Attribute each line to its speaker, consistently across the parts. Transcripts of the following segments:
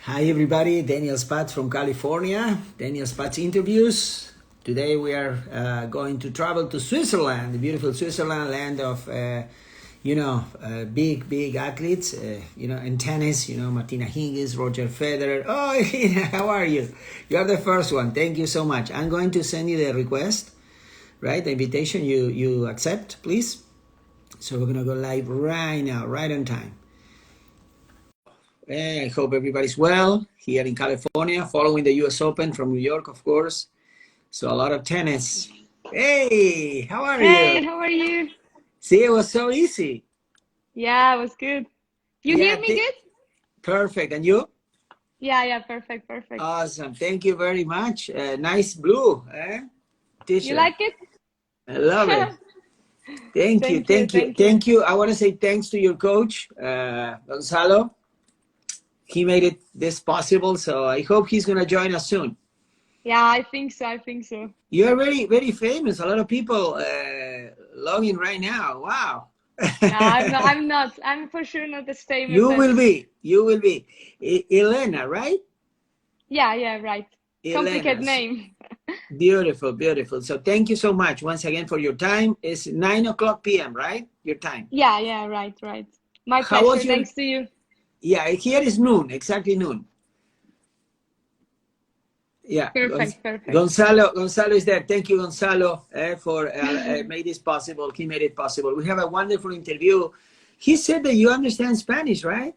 Speaker 1: Hi everybody, Daniel Spatz from California. Daniel Spatz interviews. Today we are going to travel to Switzerland, the beautiful Switzerland, land of big athletes. In tennis, Martina Hingis, Roger Federer. Oh, how are you? You are the first one. Thank you so much. I'm going to send you the request, right? The invitation. You accept, please. So we're gonna go live right now, right on time. I hope everybody's well here in California, following the US Open from New York, of course. So a lot of tennis. Hey, how are you?
Speaker 2: Hey, how are you?
Speaker 1: See, it was so easy.
Speaker 2: Yeah, it was good. You
Speaker 1: Yeah,
Speaker 2: hear me good?
Speaker 1: perfect. And you?
Speaker 2: Yeah, perfect, perfect.
Speaker 1: Awesome. Thank you very much. Nice blue
Speaker 2: You
Speaker 1: t-shirt.
Speaker 2: like it?
Speaker 1: I love it. Thank you,
Speaker 2: Thank you,
Speaker 1: thank you,
Speaker 2: thank you.
Speaker 1: thank you. I want to say thanks to your coach, Gonzalo. He made it this possible, so I hope he's going to join us soon.
Speaker 2: Yeah, I think so, I think so.
Speaker 1: You are very, very famous. A lot of people logging right now. Wow.
Speaker 2: No, I'm not. I'm for sure not as famous
Speaker 1: You
Speaker 2: as.
Speaker 1: will be. You will be. Ylena, right?
Speaker 2: Yeah, right.
Speaker 1: Ylena.
Speaker 2: Complicated name.
Speaker 1: Beautiful, beautiful. So thank you so much once again for your time. It's 9 o'clock p.m., right? Your time.
Speaker 2: Yeah, right. My
Speaker 1: How was
Speaker 2: pleasure.
Speaker 1: your?
Speaker 2: Thanks to you.
Speaker 1: Yeah, here is noon, exactly noon. Yeah,
Speaker 2: Perfect.
Speaker 1: Gonzalo is there. Thank you, Gonzalo, for made this possible. He made it possible. We have a wonderful interview. He said that you understand Spanish, right?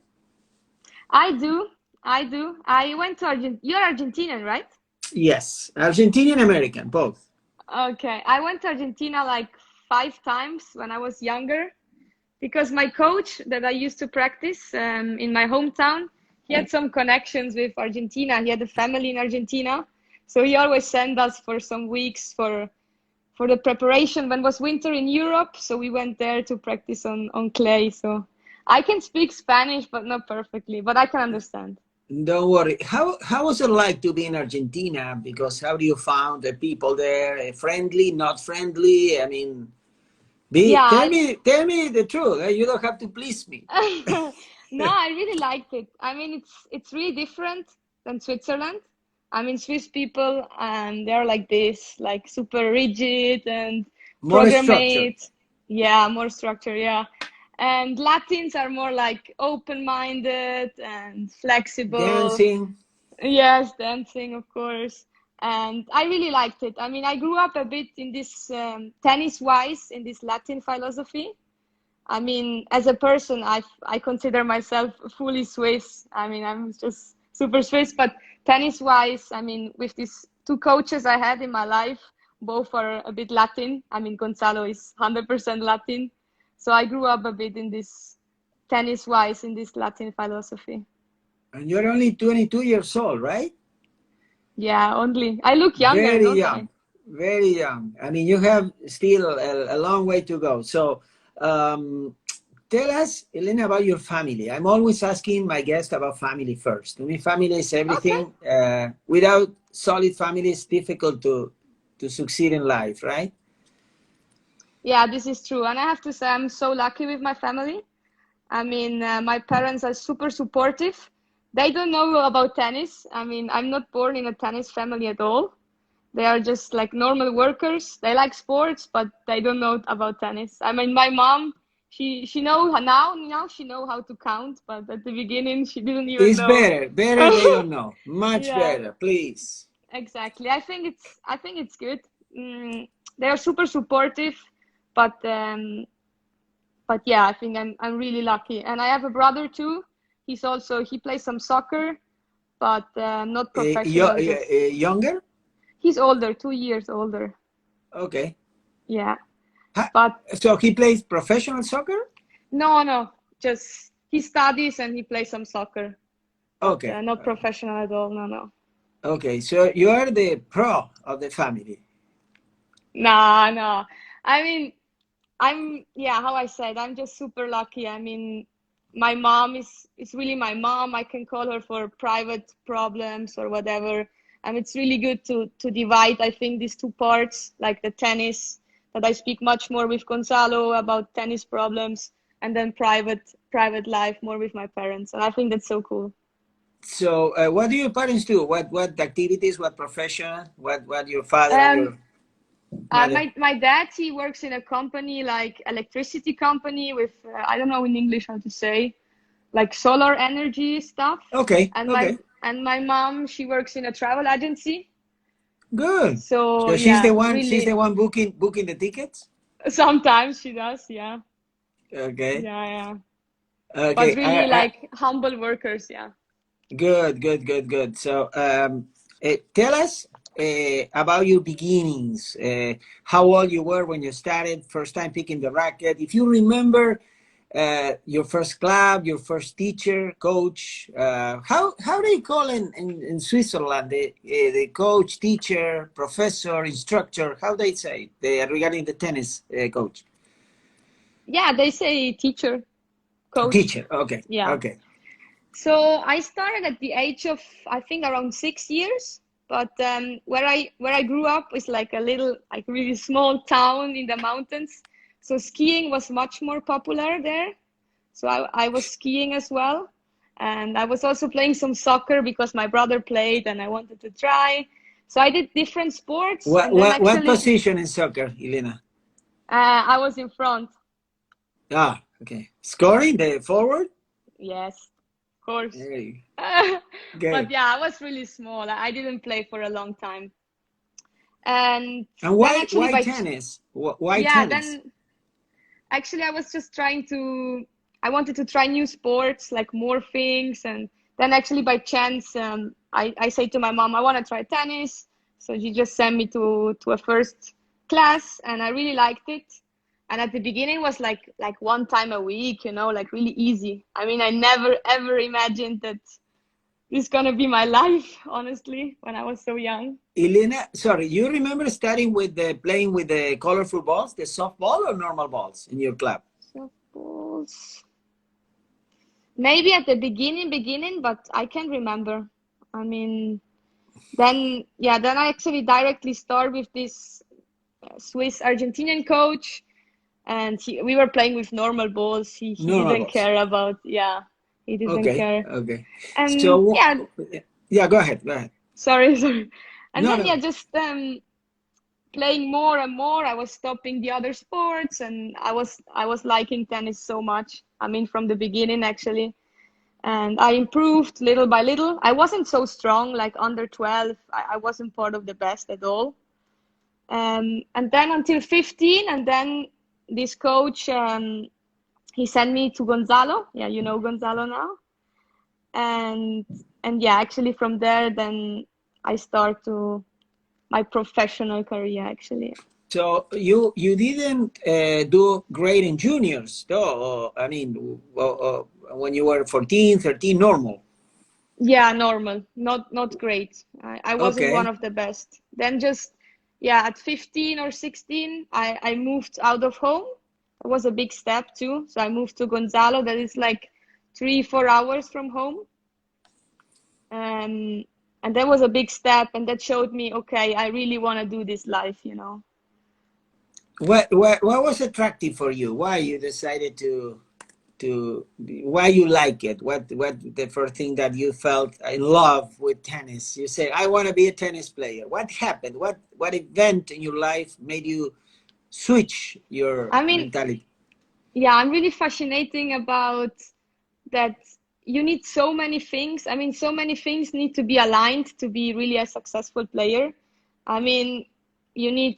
Speaker 2: I do. I went to You're Argentinian, right?
Speaker 1: Yes, Argentinian American, both.
Speaker 2: Okay. I went to Argentina like 5 times when I was younger. Because my coach that I used to practice in my hometown, he had some connections with Argentina. He had a family in Argentina, so he always sent us for some weeks for the preparation when it was winter in Europe. So we went there to practice on clay. So I can speak Spanish, but not perfectly, but I can understand.
Speaker 1: Don't worry. How was it like to be in Argentina? Because how do you found the people there? Friendly, not friendly? I mean,
Speaker 2: Yeah,
Speaker 1: tell me the truth. You don't have to please me.
Speaker 2: no, I really liked it. I mean, it's really different than Switzerland. I mean, Swiss people, they're like this, like super rigid and
Speaker 1: More structure,
Speaker 2: programmate. Yeah, more structure, yeah. And Latins are more like open-minded and flexible.
Speaker 1: dancing.
Speaker 2: Yes, dancing, of course. And I really liked it. I mean, I grew up a bit in this tennis-wise, in this Latin philosophy. I mean, as a person, I consider myself fully Swiss. I mean, I'm just super Swiss. But tennis-wise, I mean, with these two coaches I had in my life, both are a bit Latin. I mean, Gonzalo is 100% Latin. So I grew up a bit in this tennis-wise, in this Latin philosophy.
Speaker 1: And you're only 22 years old, right?
Speaker 2: Yeah, only I look younger,
Speaker 1: Very
Speaker 2: don't I?
Speaker 1: young, very young. I mean, you have still a long way to go. So, um, tell us, Elena, about your family. I'm always asking my guests about family first. To me, family is
Speaker 2: Okay.
Speaker 1: everything. Without solid family, it's difficult to succeed in life, right?
Speaker 2: Yeah, this is true. And I have to say, I'm so lucky with my family. I mean, my parents are super supportive. They don't know about tennis. I mean, I'm not born in a tennis family at all. They are just like normal workers. They like sports, but they don't know about tennis. I mean, my mom, she know now she know how to count, but at the beginning she didn't even
Speaker 1: It's
Speaker 2: know.
Speaker 1: better they don't know. Much
Speaker 2: Yeah,
Speaker 1: better, please.
Speaker 2: exactly. I think it's good. They are super supportive, but yeah, I think I'm really lucky. And I have a brother too. He plays some soccer, but not professional. Just
Speaker 1: Younger?
Speaker 2: he's older, 2 years older.
Speaker 1: Okay.
Speaker 2: Yeah,
Speaker 1: Ha-
Speaker 2: but
Speaker 1: So he plays professional soccer?
Speaker 2: no, just he studies and he plays some soccer, but
Speaker 1: Okay.
Speaker 2: not professional at all. No.
Speaker 1: Okay. So you are the pro of the family.
Speaker 2: No. I mean, yeah, how I said, I'm just super lucky. I mean, my mom is really my mom. I can call her for private problems or whatever. And it's really good to divide, I think, these two parts, like the tennis, that I speak much more with Gonzalo about tennis problems, and then private life more with my parents. And I think that's so cool.
Speaker 1: So, what do your parents do? What activities? What profession? What your father and
Speaker 2: Um,
Speaker 1: your mother?
Speaker 2: my dad, he works in a company like electricity company with I don't know in English how to say, like solar energy stuff.
Speaker 1: Okay,
Speaker 2: And
Speaker 1: okay,
Speaker 2: my mom, she works in a travel agency.
Speaker 1: good.
Speaker 2: So
Speaker 1: So she's the
Speaker 2: yeah,
Speaker 1: one. She's the
Speaker 2: really,
Speaker 1: one booking the tickets.
Speaker 2: sometimes she does, yeah.
Speaker 1: Okay,
Speaker 2: Yeah, yeah. But
Speaker 1: okay.
Speaker 2: really like humble workers, yeah.
Speaker 1: Good, good, good, good. So, tell us about your beginnings. How old you were when you started, first time picking the racket. If you remember your first club, your first teacher, coach. How do you call in Switzerland the coach, teacher, professor, instructor? How they say regarding the tennis coach?
Speaker 2: Yeah, they say teacher, coach.
Speaker 1: Teacher. Okay,
Speaker 2: Yeah.
Speaker 1: okay.
Speaker 2: So I started at the age of I think around 6 years. But where I grew up is like a little like really small town in the mountains. So skiing was much more popular there. So I was skiing as well. And I was also playing some soccer because my brother played and I wanted to try. So I did different sports.
Speaker 1: What
Speaker 2: And then
Speaker 1: what what
Speaker 2: actually,
Speaker 1: position in soccer, Ylena?
Speaker 2: I was in front.
Speaker 1: Ah, okay. Scoring the forward.
Speaker 2: Yes, of course.
Speaker 1: Hey,
Speaker 2: But
Speaker 1: good.
Speaker 2: yeah, I was really small. I didn't play for a long time. And
Speaker 1: And
Speaker 2: then
Speaker 1: why
Speaker 2: actually
Speaker 1: why tennis? Why
Speaker 2: yeah,
Speaker 1: tennis?
Speaker 2: then actually I was just I wanted to try new sports, like more things. And then actually by chance, I say to my mom, I want to try tennis. So she just sent me to a first class and I really liked it. And at the beginning was like one time a week, like really easy. I mean, I never ever imagined that this is gonna be my life, honestly, when I was so young.
Speaker 1: Elena, sorry, you remember starting with the playing with the colorful balls, the softball or normal balls in your club?
Speaker 2: Softballs. Maybe at the beginning, but I can't remember. I mean, then I actually directly start with this Swiss Argentinian coach, and we were playing with normal balls. He
Speaker 1: Normal
Speaker 2: didn't
Speaker 1: balls.
Speaker 2: care about, yeah, he didn't
Speaker 1: Okay,
Speaker 2: care.
Speaker 1: okay.
Speaker 2: And
Speaker 1: So,
Speaker 2: yeah,
Speaker 1: yeah, go ahead, go ahead.
Speaker 2: sorry, sorry. And
Speaker 1: No,
Speaker 2: then yeah,
Speaker 1: no.
Speaker 2: just playing more and more. I was stopping the other sports, and I was liking tennis so much. I mean, from the beginning actually. And I improved little by little. I wasn't so strong, like under 12. I wasn't part of the best at all. And then until 15, and then this coach, he sent me to Gonzalo. Yeah, you know Gonzalo now. And and yeah, actually from there, then I start to my professional career actually.
Speaker 1: So you didn't do great in juniors, though. I mean, when you were 14, 13, normal.
Speaker 2: Yeah, normal, not great. I wasn't one
Speaker 1: Okay.
Speaker 2: of the best. Then just yeah, at 15 or 16, I moved out of home. It was a big step too. So I moved to Gonzalo, that is like 3, 4 hours from home. Um, and that was a big step, and that showed me, okay, I really want to do this life.
Speaker 1: What was attractive for you? Why you decided why you like it? What the first thing that you felt in love with tennis? You say, I want to be a tennis player. What happened? What event in your life made you switch your
Speaker 2: I mean,
Speaker 1: mentality?
Speaker 2: yeah, I'm really fascinating about that you need so many things. I mean, so many things need to be aligned to be really a successful player. I mean, you need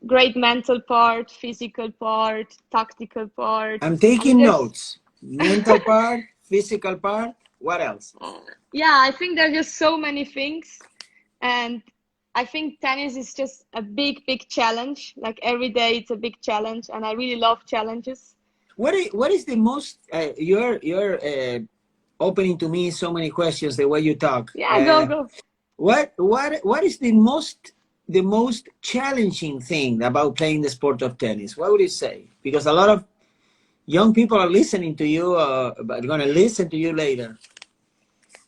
Speaker 2: great mental part, physical part, tactical part.
Speaker 1: I'm
Speaker 2: I mean,
Speaker 1: taking
Speaker 2: there's,
Speaker 1: notes. Mental part, physical part. What else?
Speaker 2: yeah, I think there's just so many things. And I think tennis is just a big, big challenge. Like every day, it's a big challenge. And I really love challenges.
Speaker 1: What is the most you're opening to me so many questions the way you talk.
Speaker 2: Yeah, go, go.
Speaker 1: What is the most challenging thing about playing the sport of tennis? What would you say? Because a lot of young people are listening to you, but going to listen to you later.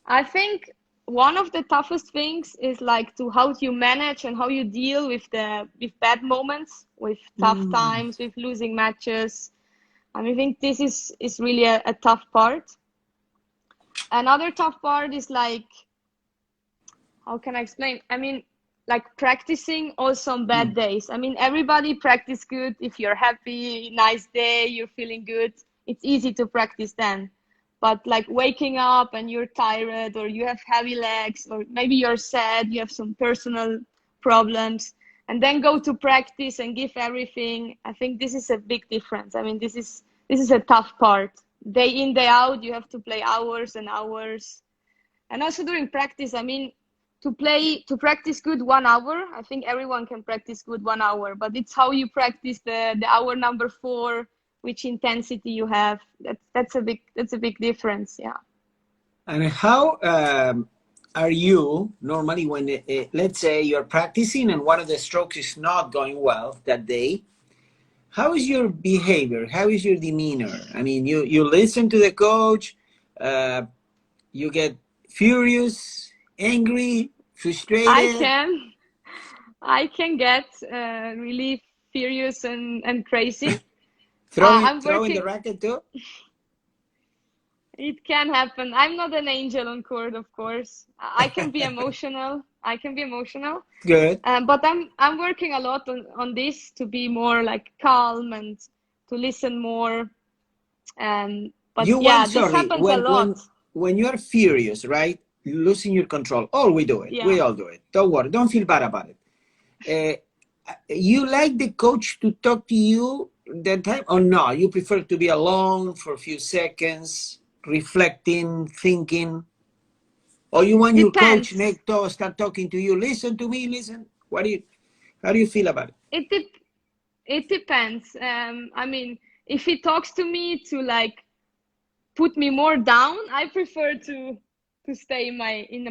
Speaker 2: I think one of the toughest things is like to how you manage and how you deal with bad moments, with tough
Speaker 1: Mm.
Speaker 2: times, with losing matches. I mean, I think this is really a tough part. another tough part is like, how can I explain? I mean, like practicing also on bad days. I mean, everybody practice good if you're happy, nice day, you're feeling good. It's easy to practice then. But like waking up and you're tired, or you have heavy legs, or maybe you're sad, you have some personal problems, and then go to practice and give everything. I think this is a big difference. I mean, this is a tough part. Day in, day out, you have to play hours and hours. And also during practice, I mean, to practice good 1 hour, I think everyone can practice good 1 hour, but it's how you practice the hour number 4, which intensity you have. That's a big difference. Yeah.
Speaker 1: And how are you normally when, let's say you're practicing and one of the strokes is not going well that day? How is your behavior? How is your demeanor? I mean, you listen to the coach, you get furious, angry, frustrated?
Speaker 2: I can get really furious and crazy.
Speaker 1: Throwing the racket too?
Speaker 2: It can happen. I'm not an angel on court, of course. I can be emotional.
Speaker 1: Good.
Speaker 2: But I'm working a lot on this to be more like calm and to listen more. But this happens a lot.
Speaker 1: When you're furious, right? Losing your control. All we do it.
Speaker 2: Yeah.
Speaker 1: We all do it. Don't worry. Don't feel bad about it. You like the coach to talk to you that time, or no? You prefer to be alone for a few seconds, reflecting, thinking, or you want your coach next door start talking to you? Listen to me. Listen. How do you feel about it?
Speaker 2: It depends. I mean, if he talks to me to like put me more down, I prefer to stay in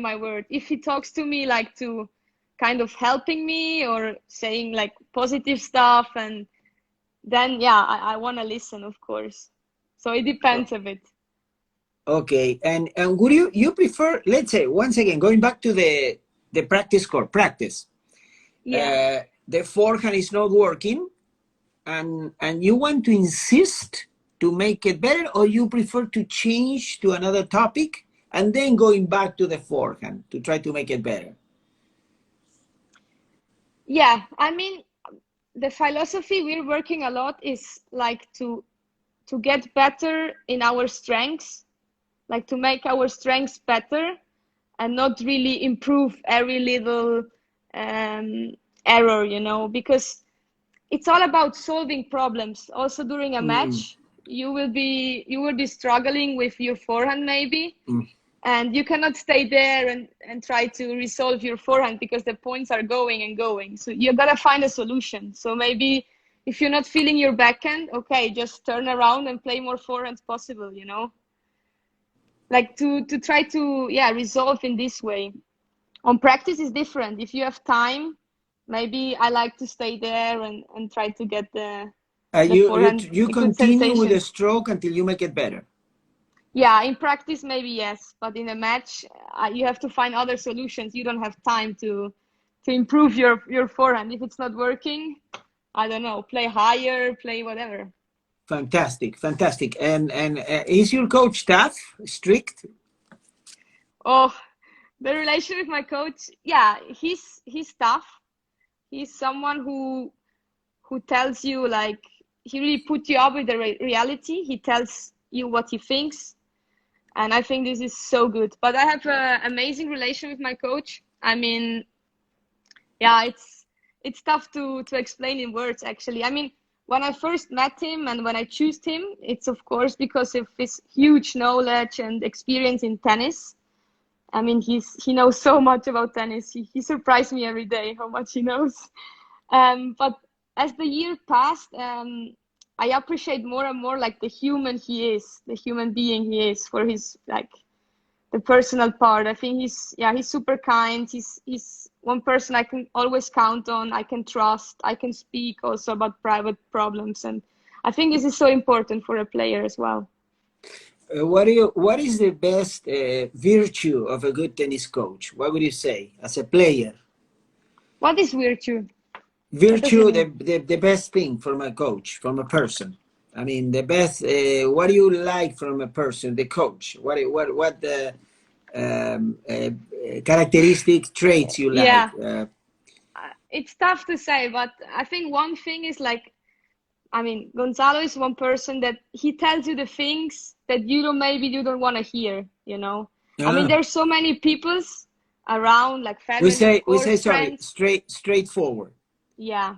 Speaker 2: my word. If he talks to me like to kind of helping me or saying like positive stuff, and then I want to listen, of course. So it depends a bit.
Speaker 1: Okay, and would you prefer, let's say, once again, going back to the practice court, the forehand is not working, and you want to insist to make it better, or you prefer to change to another topic and then going back to the forehand to try to make it better?
Speaker 2: Yeah, I mean, the philosophy we're working a lot is like to get better in our strengths, like to make our strengths better and not really improve every little error, you know, because it's all about solving problems. Also during a match, you will be struggling with your forehand maybe, and you cannot stay there and try to resolve your forehand because the points are going and going. So you gotta find a solution. So maybe if you're not feeling your backhand, okay, just turn around and play more forehands possible, you know? Like to try to resolve in this way. On practice is different. If you have time, maybe I like to stay there and try to get the forehand.
Speaker 1: You continue with the stroke until you make it better.
Speaker 2: Yeah, in practice maybe yes, but in a match you have to find other solutions. You don't have time to improve your forehand. If it's not working, I don't know, play higher, play whatever.
Speaker 1: Fantastic. And is your coach tough, strict?
Speaker 2: Oh, the relation with my coach, he's tough. He's someone who tells you, like, he really put you up with the reality. He tells you what he thinks. And I think this is so good. But I have an amazing relation with my coach. I mean, it's tough to explain in words, actually. I mean, when I first met him and when I chose him, it's of course because of his huge knowledge and experience in tennis. I mean, he knows so much about tennis. He surprised me every day how much he knows. But as the year passed, I appreciate more and more like the human he is, the human being he is, for his like the personal part. I think he's super kind. He's one person I can always count on. I can trust. I can speak also about private problems, and I think this is so important for a player as well.
Speaker 1: What is the best virtue of a good tennis coach? What would you say as a player?
Speaker 2: What is virtue?
Speaker 1: Virtue, the best thing from a coach, from a person, I mean, the best. What do you like from a person, the coach? What the characteristic traits you like?
Speaker 2: Yeah, it's tough to say, but I think one thing is like, I mean, Gonzalo is one person that he tells you the things that you don't, maybe you don't want to hear, you know. I mean,
Speaker 1: Ah,
Speaker 2: there's so many peoples around, like family, of
Speaker 1: we say
Speaker 2: course,
Speaker 1: sorry,
Speaker 2: friends.
Speaker 1: straightforward.
Speaker 2: Yeah.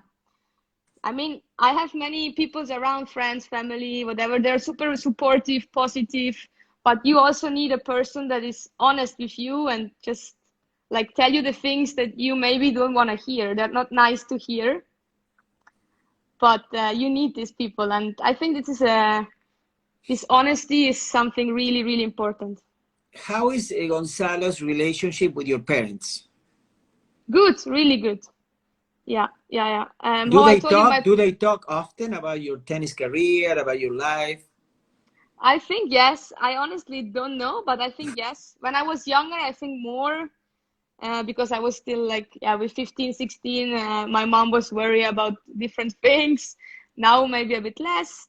Speaker 2: I mean, I have many peoples around, friends, family, whatever. They're super supportive, positive, but you also need a person that is honest with you and just like tell you the things that you maybe don't want to hear. They're not nice to hear, but you need these people. And I think this honesty is something really, really important.
Speaker 1: How is Gonzalo's relationship with your parents?
Speaker 2: Good, really good. Yeah, yeah, yeah.
Speaker 1: Do
Speaker 2: How I
Speaker 1: they
Speaker 2: told you,
Speaker 1: talk? Do they talk often about your tennis career, about your life?
Speaker 2: I think yes. I honestly don't know, but I think yes. When I was younger, I think more because I was still like, yeah, with 15, 16, my mom was worried about different things. Now maybe a bit less,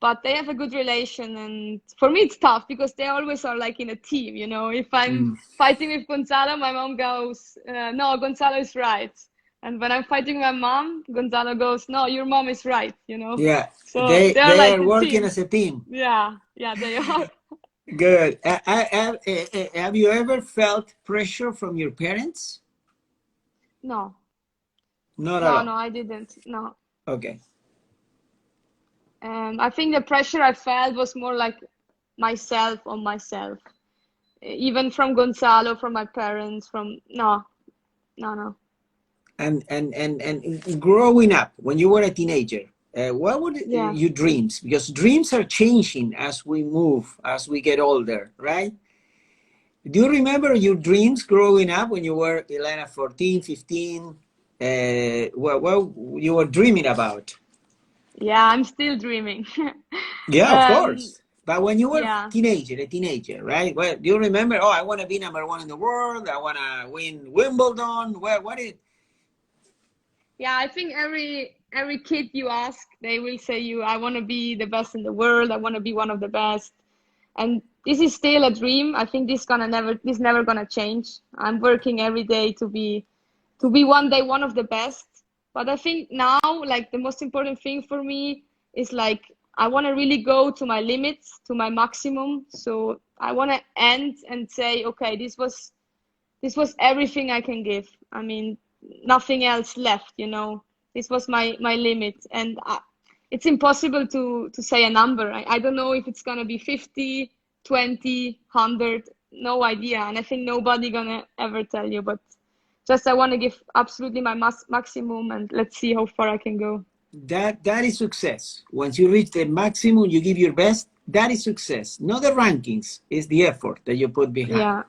Speaker 2: but they have a good relation. And for me, it's tough because they always are like in a team, you know. If I'm
Speaker 1: Mm.
Speaker 2: fighting with Gonzalo, my mom goes, no, Gonzalo is right. And when I'm fighting with my mom, Gonzalo goes, no, your mom is right, you know.
Speaker 1: Yeah,
Speaker 2: So they're
Speaker 1: they
Speaker 2: like
Speaker 1: are
Speaker 2: a
Speaker 1: working
Speaker 2: team.
Speaker 1: as a team.
Speaker 2: Yeah, yeah, they are.
Speaker 1: Good. Have you ever felt pressure from your parents?
Speaker 2: No,
Speaker 1: Not at
Speaker 2: no,
Speaker 1: all.
Speaker 2: no, I didn't. No.
Speaker 1: Okay.
Speaker 2: I think the pressure I felt was more like myself on myself, even from Gonzalo, from my parents, from no, no, no.
Speaker 1: And growing up when you were a teenager, what were
Speaker 2: Yeah,
Speaker 1: your dreams? Because dreams are changing as we move, as we get older, right? Do you remember your dreams growing up when you were, Ylena, 14, 15? What you were dreaming about?
Speaker 2: yeah, I'm still dreaming.
Speaker 1: Yeah, of
Speaker 2: um,
Speaker 1: course. But when you were
Speaker 2: yeah,
Speaker 1: a teenager, right? Well, do you remember? Oh, I want to be number one in the world. I want to win Wimbledon. What is?
Speaker 2: yeah. I think every kid you ask, they will say you, I want to be the best in the world. I want to be one of the best. And this is still a dream. I think this never gonna change. I'm working every day to be one day one of the best. But I think now, like the most important thing for me is like I want to really go to my limits, to my maximum. So I want to end and say, okay, this was everything I can give. I mean, nothing else left, you know. This was my limit, and it's impossible to say a number. I don't know if it's gonna be 50, 20, 100, no idea. And I think nobody gonna ever tell you, but just I want to give absolutely my maximum, and let's see how far I can go.
Speaker 1: That is success. Once you reach the maximum, you give your best. That is success. Not the rankings. It's the effort that you put behind.
Speaker 2: Yeah,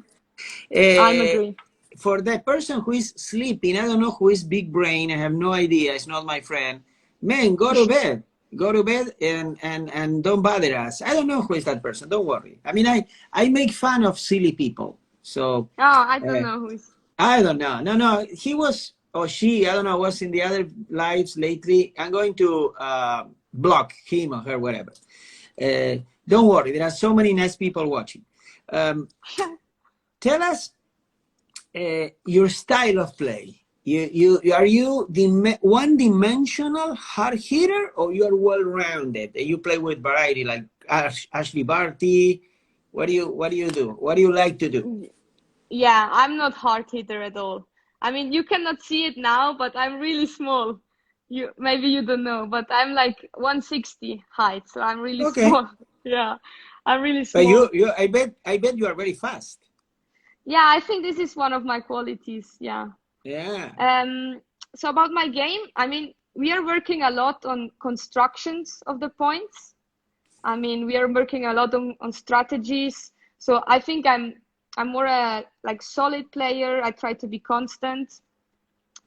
Speaker 2: I'm
Speaker 1: Uh,
Speaker 2: agree.
Speaker 1: for the person who is sleeping, I don't know who is big brain. I have no idea. It's not my friend. Man, go to bed. Go to bed and don't bother us. I don't know who is that person. Don't worry. I mean, I make fun of silly people. So
Speaker 2: Oh, I don't
Speaker 1: uh,
Speaker 2: know who is.
Speaker 1: I don't know. No. He was or she. I don't know. Was in the other lives lately. I'm going to block him or her, whatever. Don't worry. There are so many nice people watching. Um, tell us your style of play. Are you one-dimensional hard hitter, or you are well-rounded? You play with variety, like Ashley Barty. What do you do? What do you like to do?
Speaker 2: Yeah, I'm not hard hitter at all. I mean, you cannot see it now, but I'm really small. You maybe you don't know, but I'm like 160 height, so I'm really
Speaker 1: Okay,
Speaker 2: small. Yeah, I'm really
Speaker 1: but
Speaker 2: small.
Speaker 1: I bet you are very fast.
Speaker 2: Yeah, I think this is one of my qualities. Yeah.
Speaker 1: Yeah.
Speaker 2: Um, so about my game, I mean, we are working a lot on constructions of the points. I mean, we are working a lot on strategies. So I think I'm more a like solid player. I try to be constant.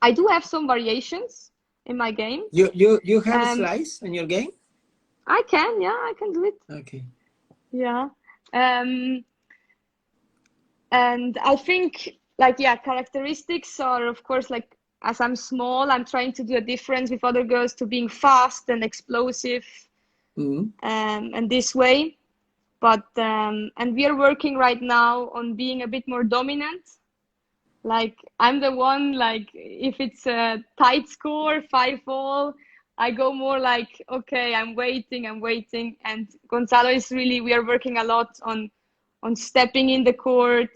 Speaker 2: I do have some variations in my game.
Speaker 1: You have a
Speaker 2: Um,
Speaker 1: slice in your game.
Speaker 2: I can, yeah, I can do it.
Speaker 1: Okay.
Speaker 2: Yeah. Um, and I think like yeah, characteristics are of course like as I'm small, I'm trying to do a difference with other girls to being fast and explosive. and this way. But and we are working right now on being a bit more dominant. Like I'm the one, like if it's a tight score, 5-all, I go more like, okay, I'm waiting. And Gonzalo is really, we are working a lot on stepping in the court,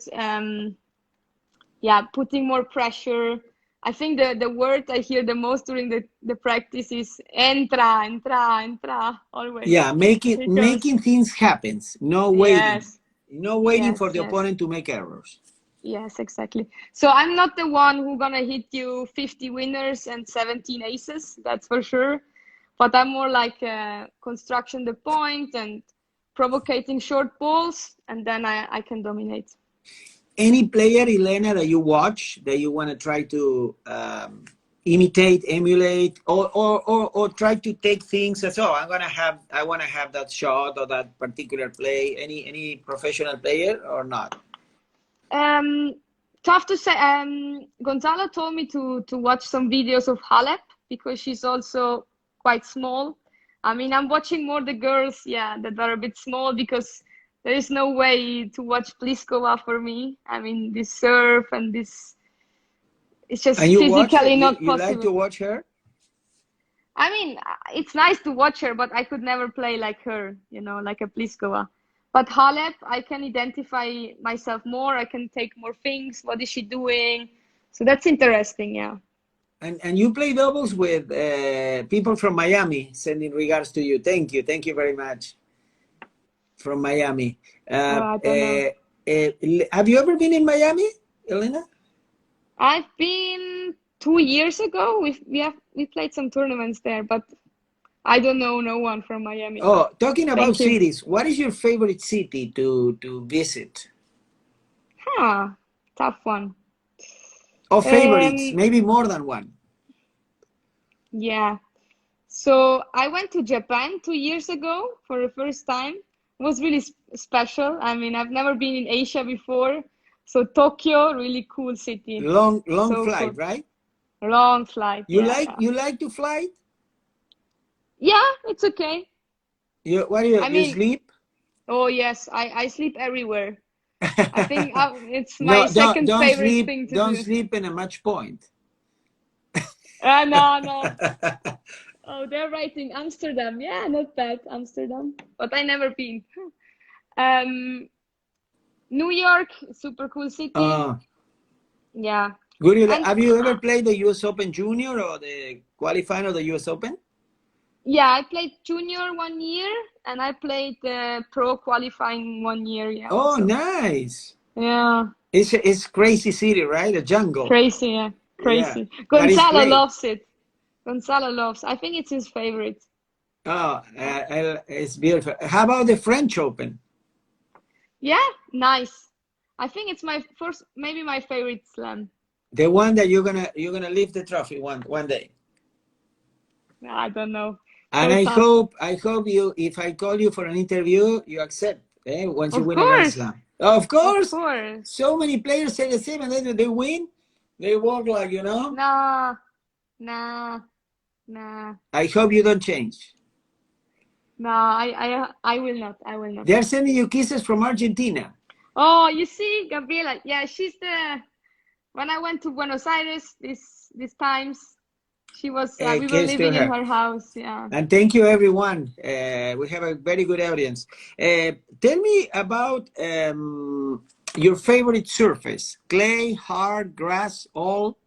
Speaker 2: yeah, putting more pressure. I think the word I hear the most during the practice is entra, always.
Speaker 1: Yeah,
Speaker 2: Here comes.
Speaker 1: making things happen. No waiting.
Speaker 2: Yes.
Speaker 1: No waiting
Speaker 2: Yes,
Speaker 1: for the
Speaker 2: yes.
Speaker 1: opponent to make errors.
Speaker 2: Yes, exactly. So I'm not the one who's gonna hit you 50 winners and 17 aces, that's for sure. But I'm more like construction the point and provocating short balls, and then I can dominate.
Speaker 1: Any player, Ylena, that you watch that you want to try to imitate, emulate, or try to take things as, oh, I want to have that shot or that particular play. Any professional player or not?
Speaker 2: Tough to say. Gonzalo told me to watch some videos of Halep because she's also quite small. I mean, I'm watching more the girls, yeah, that are a bit small because there is no way to watch Pliskova for me. I mean, this serve and this, it's just physically not possible.
Speaker 1: You like to watch her?
Speaker 2: I mean, it's nice to watch her, but I could never play like her, you know, like a Pliskova. But Halep, I can identify myself more. I can take more things. What is she doing? So that's interesting, yeah.
Speaker 1: And you play doubles with people from Miami, sending regards to you. Thank you very much. From Miami.
Speaker 2: I don't know.
Speaker 1: Have you ever been in Miami, Ylena?
Speaker 2: I've been 2 years ago. We played some tournaments there, but I don't know no one from Miami.
Speaker 1: Oh, talking about cities, what is your favorite city to visit?
Speaker 2: Tough one.
Speaker 1: Or favorites, maybe more than one.
Speaker 2: Yeah. So I went to Japan 2 years ago for the first time. It was really special. I mean, I've never been in Asia before. So Tokyo, really cool city.
Speaker 1: Long
Speaker 2: so
Speaker 1: flight,
Speaker 2: cool.
Speaker 1: Right?
Speaker 2: Long flight.
Speaker 1: You like to fly?
Speaker 2: Yeah, it's okay.
Speaker 1: You sleep?
Speaker 2: Oh yes, I sleep everywhere. I think it's my second favorite thing to do.
Speaker 1: Don't sleep in a match point.
Speaker 2: No. Oh, they're writing Amsterdam. Yeah, not bad, Amsterdam. But I never been. New York, super cool city. Yeah.
Speaker 1: Have you ever played the US Open Junior or the qualifying of the US Open?
Speaker 2: Yeah, I played Junior 1 year and I played the Pro qualifying 1 year. Yeah.
Speaker 1: Oh, also. Nice.
Speaker 2: Yeah.
Speaker 1: It's crazy city, right? A jungle.
Speaker 2: Crazy, yeah. Crazy. Yeah. Gonzalo loves it. Gonzalo loves. I think it's his favorite.
Speaker 1: Oh, it's beautiful. How about the French Open?
Speaker 2: Yeah, nice. I think it's maybe my favorite slam.
Speaker 1: The one that you're gonna lift the trophy one day.
Speaker 2: I don't know.
Speaker 1: And I hope you, if I call you for an interview, you accept. Once you win a Grand Slam. Of course. So many players say the same, and then they win. They walk like, you know.
Speaker 2: Nah.
Speaker 1: I hope you don't change.
Speaker 2: No, I will not.
Speaker 1: They're sending you kisses from Argentina.
Speaker 2: Oh, you see, Gabriela. Yeah, she's when I went to Buenos Aires these times, she was, we were living in her house. Yeah.
Speaker 1: And thank you, everyone. We have a very good audience. Tell me about your favorite surface: clay, hard, grass, all.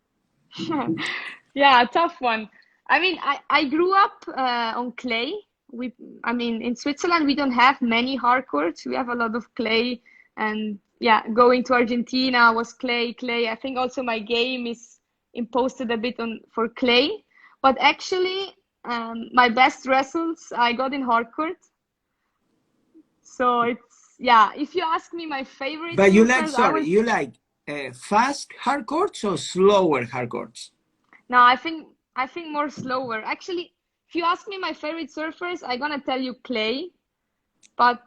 Speaker 2: Yeah, tough one. I mean, I grew up on clay. In Switzerland, we don't have many hard courts. We have a lot of clay. And yeah, going to Argentina was clay. I think also my game is imposed a bit for clay. But actually, my best results I got in hard court. So it's, yeah, if you ask me my favorite.
Speaker 1: But you like fast hard courts or slower hard courts?
Speaker 2: No, I think more slower. Actually, if you ask me my favorite surfers, I'm gonna tell you clay. But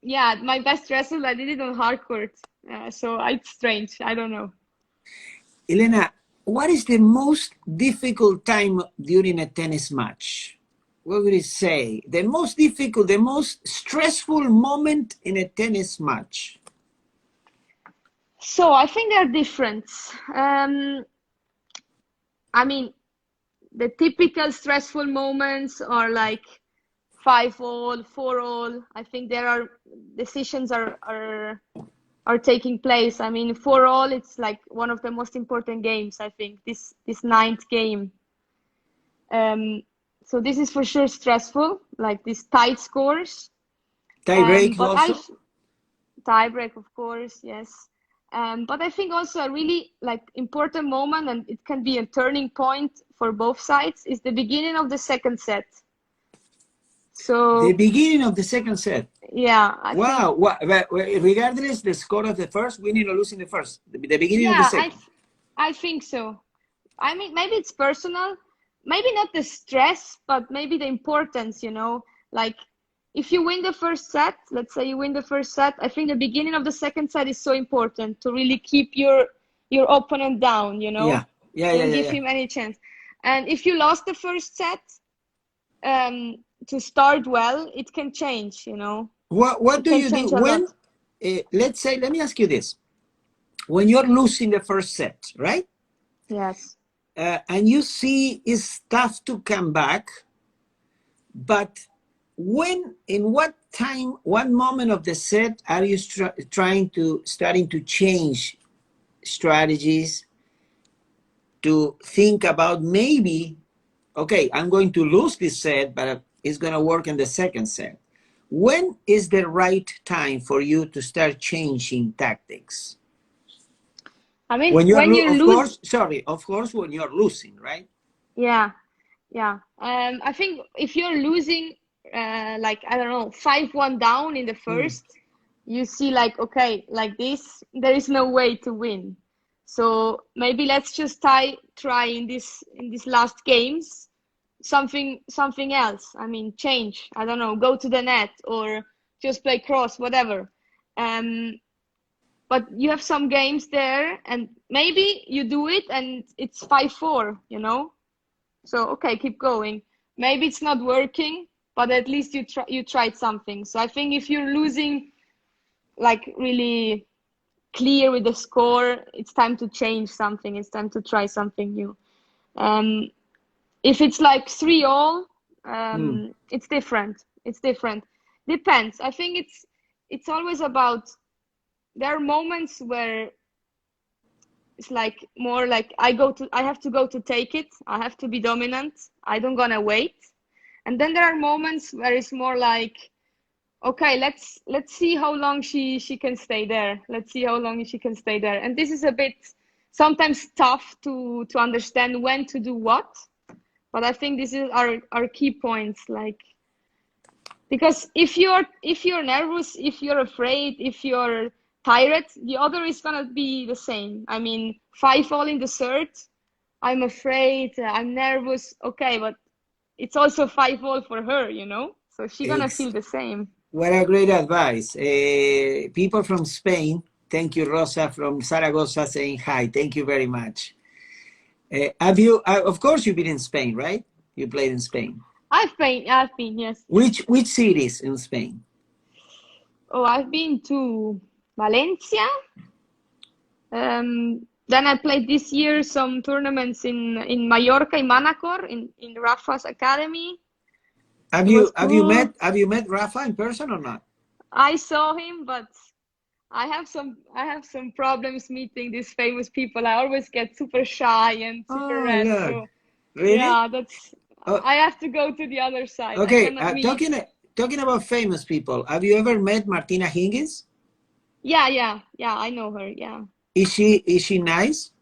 Speaker 2: yeah, my best result, I did it on hard court. So it's strange. I don't know.
Speaker 1: Ylena, what is the most difficult time during a tennis match? what would you say? The most difficult, the most stressful moment in a tennis match?
Speaker 2: So I think they're different. I mean, the typical stressful moments are like 5-all, 4-all. I think there are decisions are taking place. I mean, 4-all, it's like one of the most important games, I think, this ninth game. So this is for sure stressful, like these tight scores.
Speaker 1: Tie break
Speaker 2: But
Speaker 1: also?
Speaker 2: tie break, of course, yes. But I think also a really like important moment, and it can be a turning point for both sides, is the beginning of the second set.
Speaker 1: The
Speaker 2: So
Speaker 1: beginning of the second set.
Speaker 2: yeah, I think,
Speaker 1: Wow. Regardless the score of the first, winning or losing the first, the beginning of the
Speaker 2: yeah,
Speaker 1: second.
Speaker 2: I think so. I mean, maybe it's personal, maybe not the stress, but maybe the importance, you know, like if you win the first set, let's say you win the first set, I think the beginning of the second set is so important to really keep your opponent down, you know,
Speaker 1: Yeah. Yeah, yeah,
Speaker 2: don't
Speaker 1: yeah,
Speaker 2: give
Speaker 1: yeah.
Speaker 2: him any chance. And if you lost the first set, to start well, it can change, you know,
Speaker 1: What
Speaker 2: it
Speaker 1: do
Speaker 2: can
Speaker 1: you do
Speaker 2: change a lot.
Speaker 1: when, let's say, let me ask you this. When you're losing the first set, right?
Speaker 2: Yes.
Speaker 1: And you see it's tough to come back, but in what time, what moment of the set are you starting to change strategies, to think about maybe, okay, I'm going to lose this set, but it's going to work in the second set? When is the right time for you to start changing tactics?
Speaker 2: I mean,
Speaker 1: When you're,
Speaker 2: when you
Speaker 1: of
Speaker 2: lose,
Speaker 1: course, sorry, of course, when you're losing, right?
Speaker 2: yeah, yeah. I think if you're losing, like, I don't know, 5-1 down in the
Speaker 1: Mm.
Speaker 2: first, you see like, okay, like this, there is no way to win. So maybe let's just try in this last games something else. I mean, change. I don't know, go to the net or just play cross, whatever. Um, but you have some games there, and maybe you do it, and it's 5-4. You know, so okay, keep going. Maybe it's not working, but at least you tried something. So I think if you're losing, like really clear with the score, it's time to change something. It's time to try something new. Um, if it's like 3-all,
Speaker 1: Mm.
Speaker 2: it's different. It's different. Depends. I think it's always about, there are moments where it's like more like I have to go to take it. I have to be dominant. I don't gonna wait. And then there are moments where it's more like, okay, let's see how long she can stay there. Let's see how long she can stay there. And this is a bit sometimes tough to understand when to do what. But I think this is our key points, like, because if you're nervous, if you're afraid, if you're tired, the other is gonna be the same. I mean, 5-all in the third, I'm afraid, I'm nervous. Okay, but it's also 5-all for her, you know? So she's gonna
Speaker 1: Ex-
Speaker 2: feel the same.
Speaker 1: what a great advice. People from Spain, thank you, Rosa from Zaragoza, saying hi. Thank you very much. Have you, of course, you've been in Spain, right? You played in Spain.
Speaker 2: I've been, yes.
Speaker 1: Which cities in Spain?
Speaker 2: Oh, I've been to Valencia. Then I played this year some tournaments in Mallorca, in Manacor, in Rafa's academy. It was cool.
Speaker 1: Have you met Rafa in person or not?
Speaker 2: I saw him, but I have some problems meeting these famous people. I always get super shy and super
Speaker 1: Oh my
Speaker 2: red.
Speaker 1: God.
Speaker 2: So
Speaker 1: Really?
Speaker 2: yeah, that's
Speaker 1: Oh,
Speaker 2: I have to go to the other side. I
Speaker 1: okay.
Speaker 2: cannot meet.
Speaker 1: Talking about famous people, have you ever met Martina Hingis?
Speaker 2: Yeah, I know her. Yeah.
Speaker 1: Is she nice?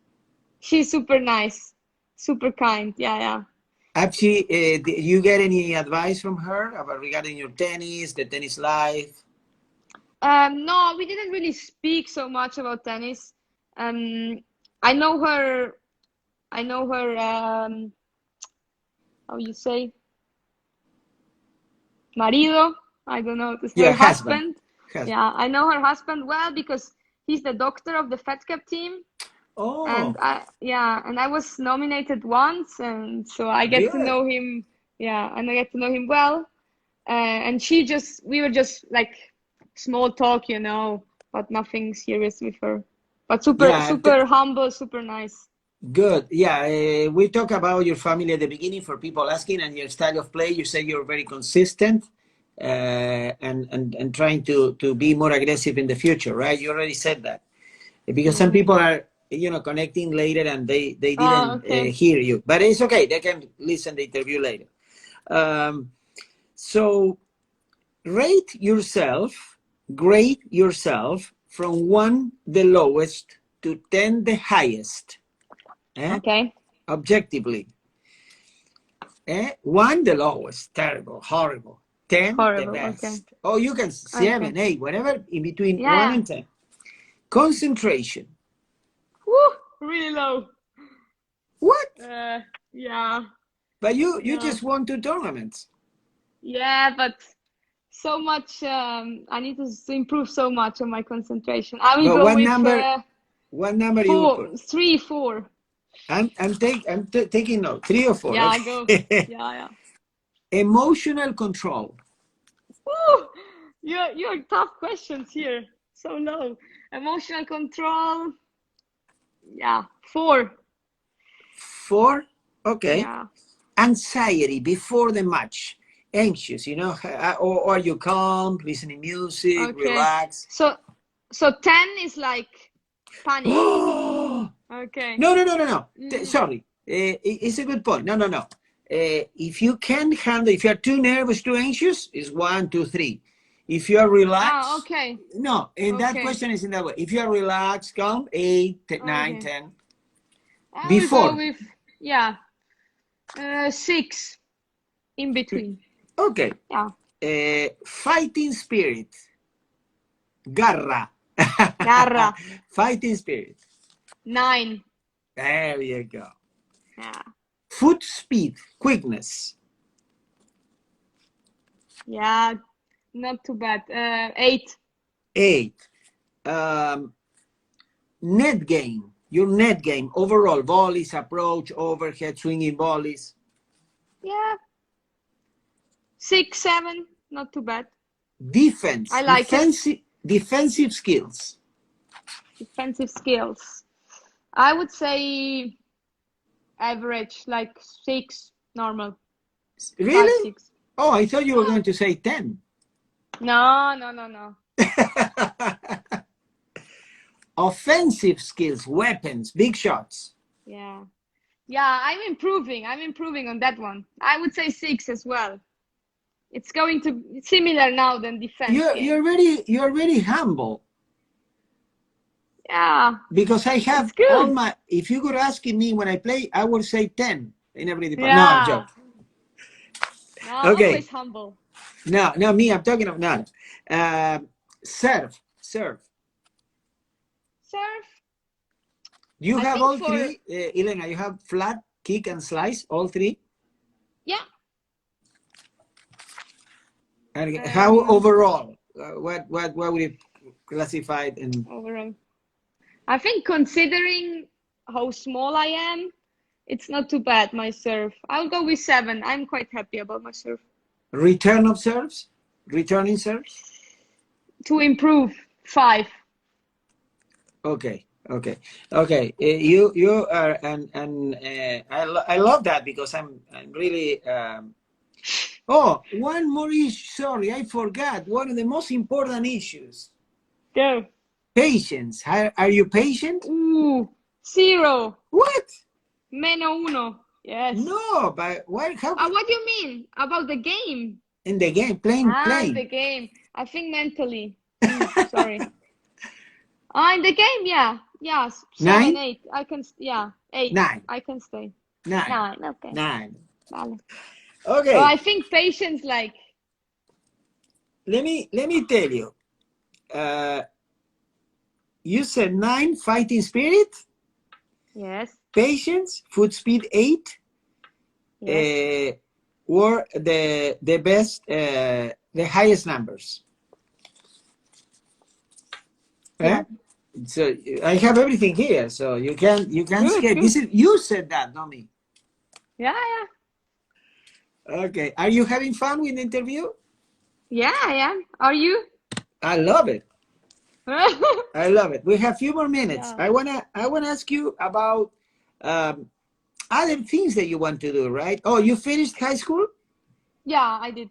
Speaker 2: She's super nice, super kind. Yeah.
Speaker 1: Have she? Did you get any advice from her about regarding your tennis, the tennis life?
Speaker 2: No, we didn't really speak so much about tennis. Um, I know her. I know her. How you say, marido? I don't know. It's
Speaker 1: Your
Speaker 2: her
Speaker 1: husband.
Speaker 2: husband.
Speaker 1: Husband.
Speaker 2: Yeah, I know her husband well because he's the doctor of the Fed Cup team, and
Speaker 1: Oh,
Speaker 2: I was nominated once, and so I get to
Speaker 1: good.
Speaker 2: know him Yeah, and I get to know him well. And we were just like small talk, you know, but nothing serious with her. But
Speaker 1: Yeah,
Speaker 2: super humble, super nice.
Speaker 1: good. Yeah, we talk about your family at the beginning for people asking, and your style of play. You say you're very consistent, and trying to be more aggressive in the future, right? You already said that, because some people are, you know, connecting later and they
Speaker 2: Oh,
Speaker 1: didn't
Speaker 2: okay.
Speaker 1: hear you, but it's okay. They can listen the interview later. So rate yourself, grade yourself from 1 the lowest to 10 the highest.
Speaker 2: Okay.
Speaker 1: Objectively. 1 the lowest, terrible, horrible. 10 the
Speaker 2: Horrible. Okay.
Speaker 1: best. Oh, you can 7,
Speaker 2: Okay.
Speaker 1: 8, whatever in between 1
Speaker 2: Yeah.
Speaker 1: and 10. Concentration.
Speaker 2: Woo, really low.
Speaker 1: What?
Speaker 2: Yeah.
Speaker 1: But you
Speaker 2: Yeah.
Speaker 1: just won 2 tournaments.
Speaker 2: Yeah, but so much. I need to improve so much on my concentration. I will
Speaker 1: But
Speaker 2: go
Speaker 1: what
Speaker 2: with
Speaker 1: number you would put?
Speaker 2: 3, 4.
Speaker 1: I'm taking note. 3 or 4.
Speaker 2: Yeah,
Speaker 1: Okay.
Speaker 2: go. Yeah.
Speaker 1: Emotional control.
Speaker 2: Woo! You're tough questions here. So low. Emotional control. Yeah, 4.
Speaker 1: 4. Okay.
Speaker 2: Yeah.
Speaker 1: Anxiety before the match. Anxious, you know, or are you calm, listening music,
Speaker 2: Okay.
Speaker 1: relax?
Speaker 2: So 10 is like panic. Okay.
Speaker 1: No. Sorry. It's a good point. No. If you can handle, if you're too nervous, too anxious, it's 1, 2, 3. If you are relaxed,
Speaker 2: Okay.
Speaker 1: no. And that
Speaker 2: Okay.
Speaker 1: question is in that way. If you are relaxed, calm, 8, 9,
Speaker 2: Okay.
Speaker 1: 10.
Speaker 2: I
Speaker 1: Before.
Speaker 2: will go with 6 in between.
Speaker 1: Okay.
Speaker 2: Yeah.
Speaker 1: Fighting spirit. Garra.
Speaker 2: Garra.
Speaker 1: Fighting spirit.
Speaker 2: 9.
Speaker 1: There you go.
Speaker 2: Yeah.
Speaker 1: Foot speed, quickness.
Speaker 2: Yeah, not too bad. 8.
Speaker 1: 8. Net game. Your net game overall, volleys, approach, overhead, swinging volleys.
Speaker 2: Yeah. 6, 7, not too bad.
Speaker 1: Defense.
Speaker 2: I like
Speaker 1: defensive skills.
Speaker 2: Defensive skills. I would say average, like 6, normal.
Speaker 1: Really?
Speaker 2: 5, 6.
Speaker 1: Oh, I thought you were going to say 10.
Speaker 2: No.
Speaker 1: Offensive skills, weapons, big shots.
Speaker 2: Yeah, I'm improving on that one. I would say 6 as well. It's going to be similar now than defense.
Speaker 1: You're very humble.
Speaker 2: Yeah.
Speaker 1: Because I have
Speaker 2: good.
Speaker 1: all my, if you were asking me when I play, I would say 10 in every department.
Speaker 2: Yeah.
Speaker 1: No, I'm joking.
Speaker 2: No,
Speaker 1: okay.
Speaker 2: Always humble.
Speaker 1: No, me, I'm talking about, no. Serve. You have all 3, Ylena, you have flat, kick, and slice, all 3?
Speaker 2: Yeah.
Speaker 1: And how overall? What would you classify it in?
Speaker 2: Overall, I think considering how small I am, it's not too bad, my serve. I'll go with 7. I'm quite happy about my serve.
Speaker 1: Returning serves?
Speaker 2: To improve, 5.
Speaker 1: Okay. You are, and I love that, because I'm really. Oh, one more issue. Sorry, I forgot. One of the most important issues.
Speaker 2: Go.
Speaker 1: Patience. Are you patient?
Speaker 2: Ooh, 0.
Speaker 1: What?
Speaker 2: -1. Yes.
Speaker 1: No, but what? How?
Speaker 2: What do you mean about the game?
Speaker 1: In the game, playing.
Speaker 2: The game. I think mentally. Sorry. In the game, yeah. 7, 8. I can. 8.
Speaker 1: 9.
Speaker 2: I can stay.
Speaker 1: 9.
Speaker 2: Okay.
Speaker 1: 9.
Speaker 2: Vale.
Speaker 1: Okay.
Speaker 2: Oh, I think patience, like.
Speaker 1: Let me tell you. You said 9, fighting spirit.
Speaker 2: Yes.
Speaker 1: Patience, foot speed 8.
Speaker 2: Yes.
Speaker 1: Were the best, the highest numbers.
Speaker 2: Yeah.
Speaker 1: So I have everything here, so you can skip. This is, you said that, not me.
Speaker 2: Yeah.
Speaker 1: Okay. Are you having fun with the interview?
Speaker 2: Yeah, I am. Are you?
Speaker 1: I love it. I love it. We have a few more minutes.
Speaker 2: Yeah.
Speaker 1: I wanna ask you about um, other things that you want to do, right? Oh, you finished high school?
Speaker 2: Yeah, I did.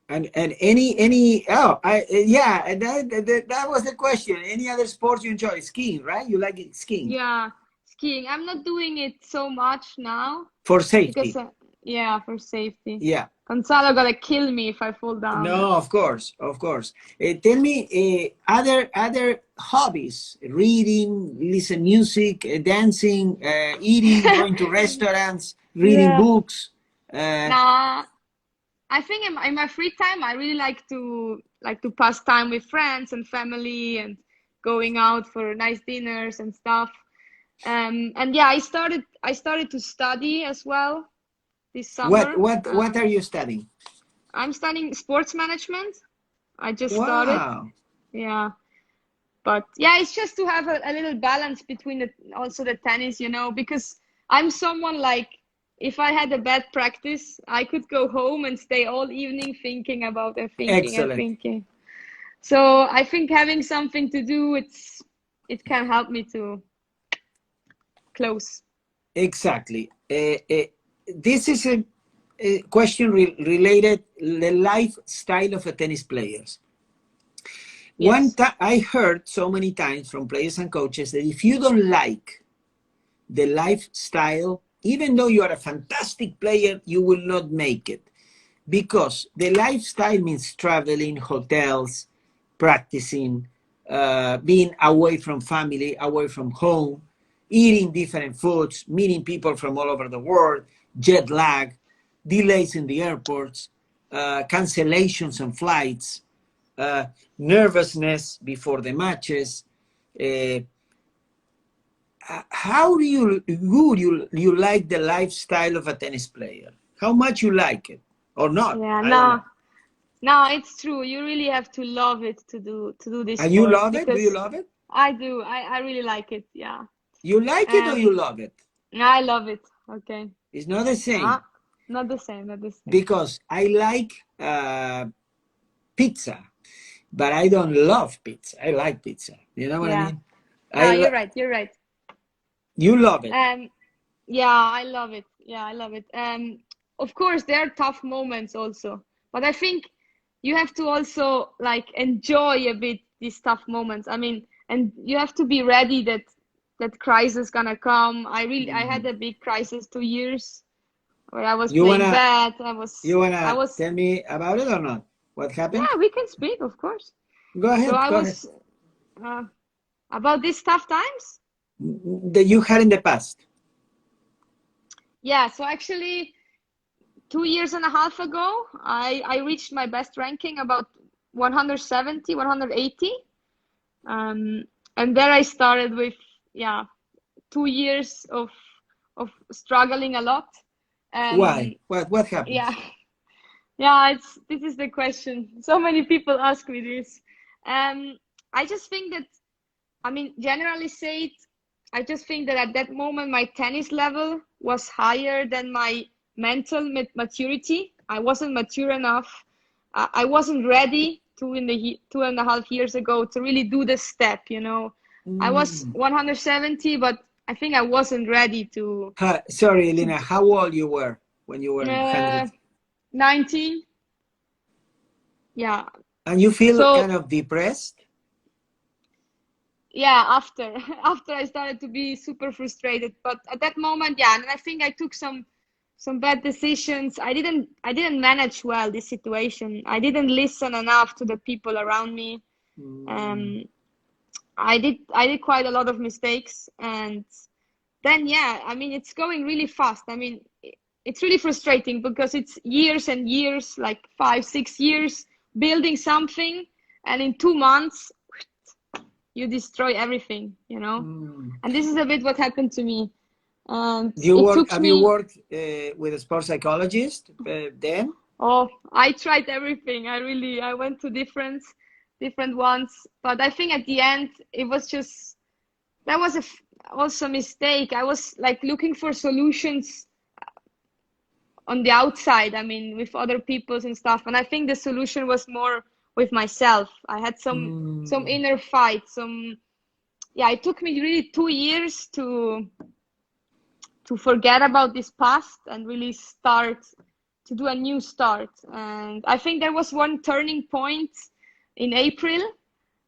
Speaker 1: And any I yeah, and that was the question. Any other sports you enjoy? Skiing, right? You like it, skiing
Speaker 2: Yeah, skiing. I'm not doing it so much now
Speaker 1: for
Speaker 2: because,
Speaker 1: safety.
Speaker 2: yeah, for safety.
Speaker 1: Yeah.
Speaker 2: Gonzalo gonna kill me if I fall down.
Speaker 1: No, of course, of course. Tell me other hobbies: reading, listen music, dancing, eating, going to restaurants, reading
Speaker 2: Yeah.
Speaker 1: books. Uh,
Speaker 2: Nah, I think in my free time, I really like to pass time with friends and family and going out for nice dinners and stuff. And yeah, I started to study as well this
Speaker 1: what
Speaker 2: summer.
Speaker 1: what what are you studying?
Speaker 2: I'm studying sports management. I just started.
Speaker 1: Wow,
Speaker 2: Yeah. But yeah, it's just to have a little balance between also the tennis, because I'm someone like, if I had a bad practice, I could go home and stay all evening thinking about and thinking and
Speaker 1: excellent,
Speaker 2: thinking. So I think having something to do, it can help me to close.
Speaker 1: exactly. This is a question related the lifestyle of a tennis players. One
Speaker 2: Yes.
Speaker 1: time I heard so many times from players and coaches that if you don't like the lifestyle, even though you are a fantastic player, you will not make it because the lifestyle means traveling, hotels, practicing, being away from family, away from home, eating different foods, meeting people from all over the world, jet lag, delays in the airports, cancellations on flights, uh, nervousness before the matches. Uh, how do you like the lifestyle of a tennis player? How much you like it or not?
Speaker 2: Yeah,
Speaker 1: I don't
Speaker 2: no,
Speaker 1: know.
Speaker 2: no, it's true. You really have to love it to do this
Speaker 1: And you
Speaker 2: sport
Speaker 1: love it? Do you
Speaker 2: because
Speaker 1: love it?
Speaker 2: I do. I really like it. Yeah.
Speaker 1: You like it or you
Speaker 2: Um,
Speaker 1: love it?
Speaker 2: I love it. Okay.
Speaker 1: It's not the
Speaker 2: Ah,
Speaker 1: same
Speaker 2: not the same, not the same.
Speaker 1: because I like pizza, but I don't love pizza. I like pizza. You know what I
Speaker 2: Yeah.
Speaker 1: mean?
Speaker 2: No,
Speaker 1: I
Speaker 2: you're
Speaker 1: lo-
Speaker 2: right. You're right.
Speaker 1: you love it.
Speaker 2: Um, yeah, I love it. Yeah, I love it. Of course, there are tough moments also, but I think you have to also like enjoy a bit these tough moments. I mean, and you have to be ready that crisis gonna come. I had
Speaker 1: Mhm.
Speaker 2: a big crisis 2 years where I was
Speaker 1: You
Speaker 2: playing
Speaker 1: wanna
Speaker 2: bad.
Speaker 1: you
Speaker 2: I
Speaker 1: wanna
Speaker 2: was,
Speaker 1: tell me about it or not? What happened?
Speaker 2: yeah, we can speak, of course.
Speaker 1: Go
Speaker 2: So
Speaker 1: ahead.
Speaker 2: I
Speaker 1: Go ahead.
Speaker 2: was uh, about these tough times.
Speaker 1: That you had in the past.
Speaker 2: Yeah, so actually 2 years and a half ago, I reached my best ranking about 170, 180. Um, and there I started with, yeah, 2 years of struggling a lot.
Speaker 1: Why?
Speaker 2: Um,
Speaker 1: What happened?
Speaker 2: yeah, yeah, this is the question. So many people ask me this. Um, I just think that, I mean, generally said, I just think that at that moment my tennis level was higher than my mental maturity. I wasn't mature enough. I wasn't ready 2.5 years ago to really do the step. I was
Speaker 1: Mm.
Speaker 2: 170, but I think I wasn't ready to
Speaker 1: Sorry,
Speaker 2: to
Speaker 1: Elena. How old you were when you were in 100?
Speaker 2: uh, 19. Yeah.
Speaker 1: And you feel kind
Speaker 2: So
Speaker 1: of depressed?
Speaker 2: yeah, after after I started to be super frustrated, but at that moment, yeah, and I think I took some bad decisions. I didn't manage well this situation. I didn't listen enough to the people around me.
Speaker 1: Mm.
Speaker 2: um I did quite a lot of mistakes, and then yeah, I mean, it's going really fast. I mean, it's really frustrating because it's years and years, like 5 6 years building something, and in 2 months you destroy everything.
Speaker 1: Mm.
Speaker 2: And this is a bit what happened to me. And
Speaker 1: Do you
Speaker 2: it
Speaker 1: work?
Speaker 2: took
Speaker 1: Have you
Speaker 2: me,
Speaker 1: worked with a sports psychologist then?
Speaker 2: oh, I tried everything. I went to different ones, but I think at the end it was just, that was also a mistake. I was like looking for solutions on the outside, I mean, with other peoples and stuff. And I think the solution was more with myself. I had some inner fight, yeah, it took me really 2 years to forget about this past and really start to do a new start. And I think there was one turning point in April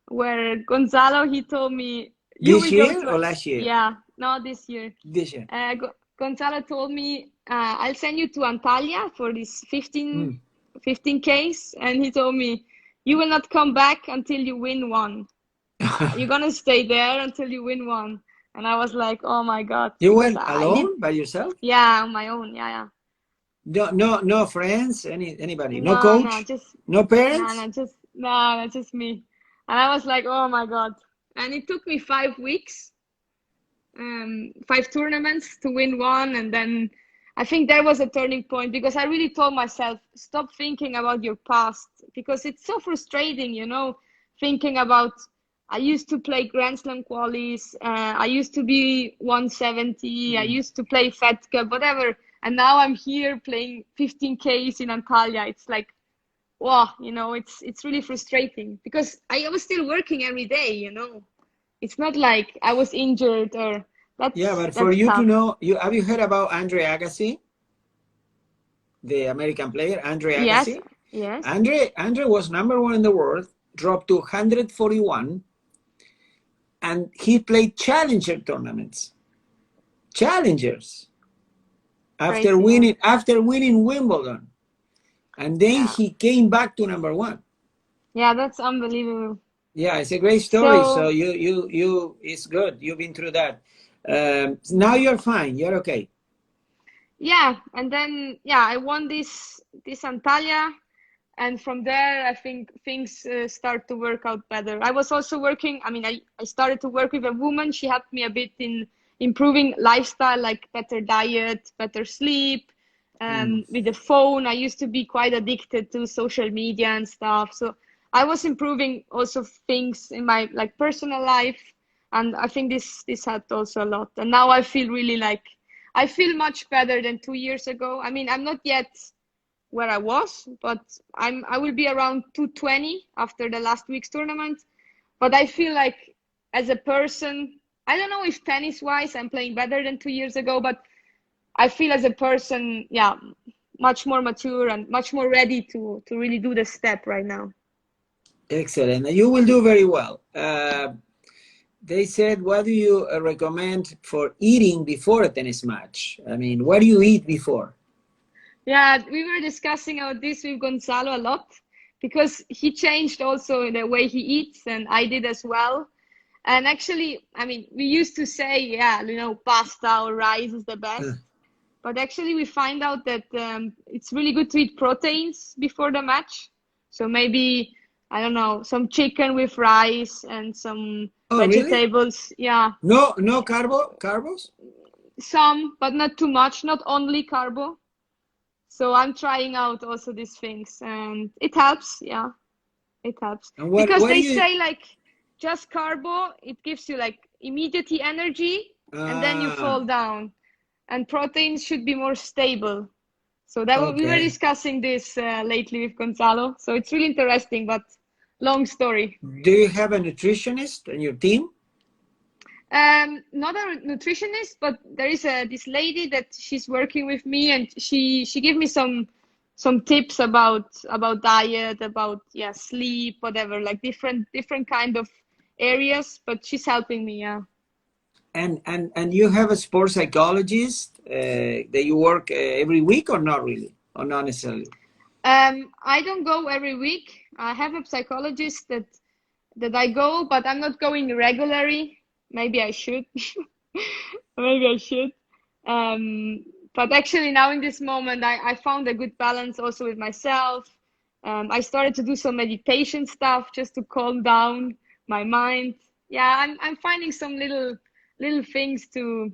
Speaker 2: where Gonzalo, he told me,
Speaker 1: this year or last year?
Speaker 2: Yeah, no, this year.
Speaker 1: This year.
Speaker 2: Gonzalo told me, I'll send you to Antalya for this 15Ks. And he told me, you will not come back until you win one. You're going to stay there until you win one. And I was like, oh my God.
Speaker 1: You went alone by yourself?
Speaker 2: Yeah, on my own. Yeah.
Speaker 1: No friends, anybody? No coach? No parents?
Speaker 2: No, just me. And I was like, oh my God. And it took me 5 weeks, 5 tournaments to win one. And then I think there was a turning point because I really told myself, stop thinking about your past, because it's so frustrating, thinking about, I used to play Grand Slam qualies, I used to be 170, I used to play Fed Cup, whatever. And now I'm here playing 15Ks in Antalya. It's like, wow, it's really frustrating because I was still working every day, It's not like I was injured or that's.
Speaker 1: Yeah, but for you to know, have you heard about Andre Agassi? The American player, Andre Agassi?
Speaker 2: Yes.
Speaker 1: Andre was #1 in the world, dropped to 141, and he played challenger tournaments. Challengers. After winning Wimbledon. And then he came back to #1.
Speaker 2: Yeah, that's unbelievable.
Speaker 1: Yeah, it's a great story. So you it's good. You've been through that. Now you're fine. You're okay.
Speaker 2: Yeah, and then I won this Antalya, and from there I think things start to work out better. I was also working. I mean, I started to work with a woman. She helped me a bit in improving lifestyle, like better diet, better sleep. With the phone, I used to be quite addicted to social media and stuff. So I was improving also things in my personal life, and I think this helped also a lot. And now I feel really I feel much better than 2 years ago. I mean, I'm not yet where I was, but I will be around 220 after the last week's tournament. But I feel like as a person, I don't know if tennis-wise I'm playing better than 2 years ago, but I feel as a person, much more mature and much more ready to really do the step right now.
Speaker 1: Excellent. You will do very well. They said, what do you recommend for eating before a tennis match? I mean, what do you eat before?
Speaker 2: Yeah, we were discussing about this with Gonzalo a lot because he changed also the way he eats, and I did as well. And actually, I mean, we used to say, pasta or rice is the best. But actually, we find out that it's really good to eat proteins before the match. So maybe, I don't know, some chicken with rice and some vegetables.
Speaker 1: Really? Yeah. No carbos?
Speaker 2: Some, but not too much, not only carbo. So I'm trying out also these things, and it helps. Yeah, it helps. Because they say just carbo, it gives you immediate energy, and then you fall down. And proteins should be more stable. So we were discussing this lately with Gonzalo. So it's really interesting, but long story.
Speaker 1: Do you have a nutritionist on your team?
Speaker 2: Not a nutritionist, but there is this lady that she's working with me, and she gave me some tips about diet, about sleep, whatever, different kind of areas. But she's helping me. Yeah.
Speaker 1: And you have a sports psychologist that you work every week, or not really, or not necessarily?
Speaker 2: I don't go every week. I have a psychologist that I go, but I'm not going regularly. Maybe I should. But actually now in this moment, I found a good balance also with myself. I started to do some meditation stuff just to calm down my mind. Yeah, I'm finding some little things to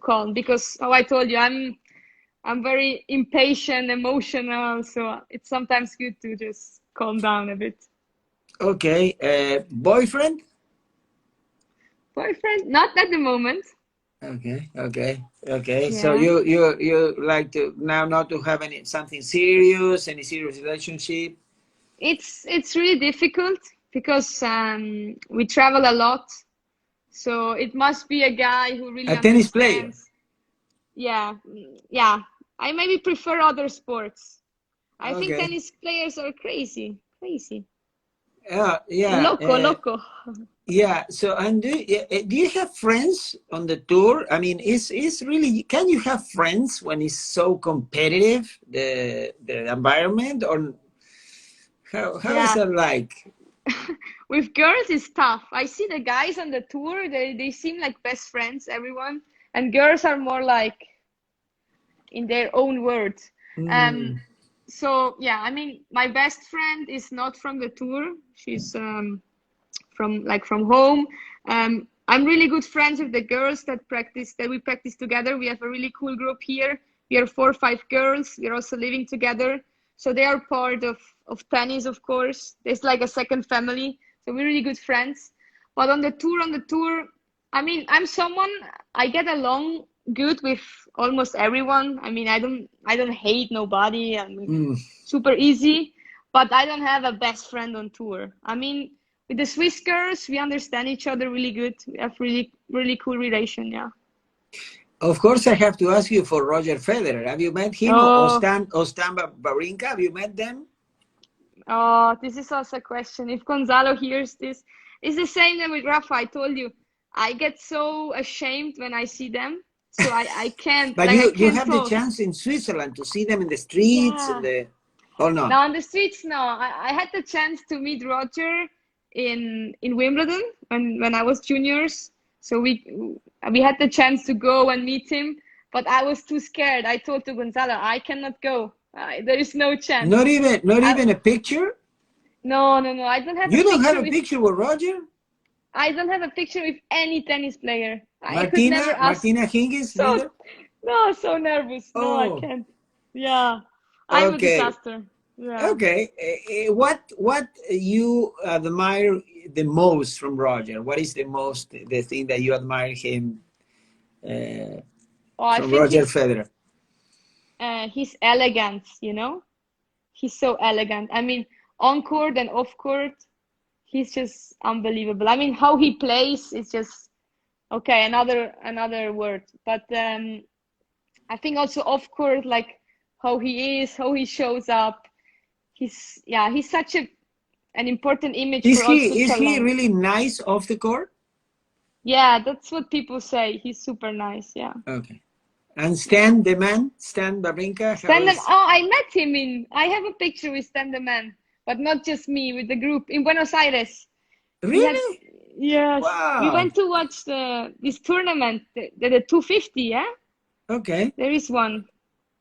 Speaker 2: calm, because how I told you, I'm very impatient, emotional, so it's sometimes good to just calm down a bit.
Speaker 1: Okay, boyfriend?
Speaker 2: Not at the moment.
Speaker 1: Okay. So
Speaker 2: Yeah.
Speaker 1: you like to now not to have something serious, any serious relationship.
Speaker 2: It's really difficult because we travel a lot, so it must be a guy who really
Speaker 1: A tennis player.
Speaker 2: understands. Yeah, yeah. I maybe prefer other sports. I think
Speaker 1: Okay.
Speaker 2: tennis players are crazy, crazy,
Speaker 1: Yeah.
Speaker 2: loco.
Speaker 1: Yeah. So, and do you have friends on the tour? I mean, is really, can you have friends when it's so competitive, the environment, or how is
Speaker 2: Yeah.
Speaker 1: that like?
Speaker 2: With girls, it's tough. I see the guys on the tour, they seem like best friends, everyone, and girls are more like in their own words. Um,
Speaker 1: Mm,
Speaker 2: so yeah, I mean, my best friend is not from the tour. She's from home. I'm really good friends with the girls that we practice together. We have a really cool group here. We are 4 or 5 girls. We're also living together. So they are part of tennis, of course. There's like a second family. So we're really good friends. But on the tour, I mean, I get along good with almost everyone. I mean, I don't hate nobody. I'm
Speaker 1: mm.
Speaker 2: super easy, but I don't have a best friend on tour. I mean, with the Swiss girls, we understand each other really good. We have really, really cool relation. Yeah.
Speaker 1: Of course, I have to ask you for Roger Federer. Have you met him,
Speaker 2: Oh,
Speaker 1: or Stan Wawrinka? Have you met them?
Speaker 2: oh, this is also a question. If Gonzalo hears this, it's the same thing with Rafa. I told you, I get so ashamed when I see them. So I can't,
Speaker 1: But
Speaker 2: like, I
Speaker 1: you
Speaker 2: can't
Speaker 1: have the
Speaker 2: talk.
Speaker 1: chance in Switzerland to see them in the streets and
Speaker 2: Yeah.
Speaker 1: the, or not?
Speaker 2: Now on the streets, no. I had the chance to meet Roger in Wimbledon when I was juniors. So we had the chance to go and meet him, but I was too scared. I told to Gonzalo, I cannot go. There is no chance.
Speaker 1: Not
Speaker 2: I
Speaker 1: even a picture.
Speaker 2: no. I don't have a
Speaker 1: You don't have
Speaker 2: picture
Speaker 1: a
Speaker 2: with
Speaker 1: picture with Roger?
Speaker 2: I don't have a picture with any tennis player. I could never ask.
Speaker 1: Martina Hingis,
Speaker 2: So
Speaker 1: neither.
Speaker 2: no, so nervous. No, I
Speaker 1: Oh,
Speaker 2: can't. Yeah, I'm a
Speaker 1: okay,
Speaker 2: disaster. Yeah.
Speaker 1: okay. What you admire the most from Roger? What is the thing that you admire him uh,
Speaker 2: Oh, I
Speaker 1: from
Speaker 2: think
Speaker 1: Roger
Speaker 2: he's
Speaker 1: Federer?
Speaker 2: his elegance, He's so elegant. I mean, on court and off court, he's just unbelievable. I mean, how he plays is just okay, another word. But I think also off court, like how he is, how he shows up. He's such an important image for such
Speaker 1: Is
Speaker 2: a
Speaker 1: he
Speaker 2: long.
Speaker 1: really nice off the court?
Speaker 2: Yeah, that's what people say. He's super nice. Yeah.
Speaker 1: Okay. And Stan, the man, Stan Wawrinka, how
Speaker 2: Stand
Speaker 1: is?
Speaker 2: Oh, I met him I have a picture with Stand the Man, but not just me, with the group in Buenos Aires. We had,
Speaker 1: Really?
Speaker 2: yes, we
Speaker 1: Wow.
Speaker 2: went to watch this tournament, the 250, yeah?
Speaker 1: Okay.
Speaker 2: There is one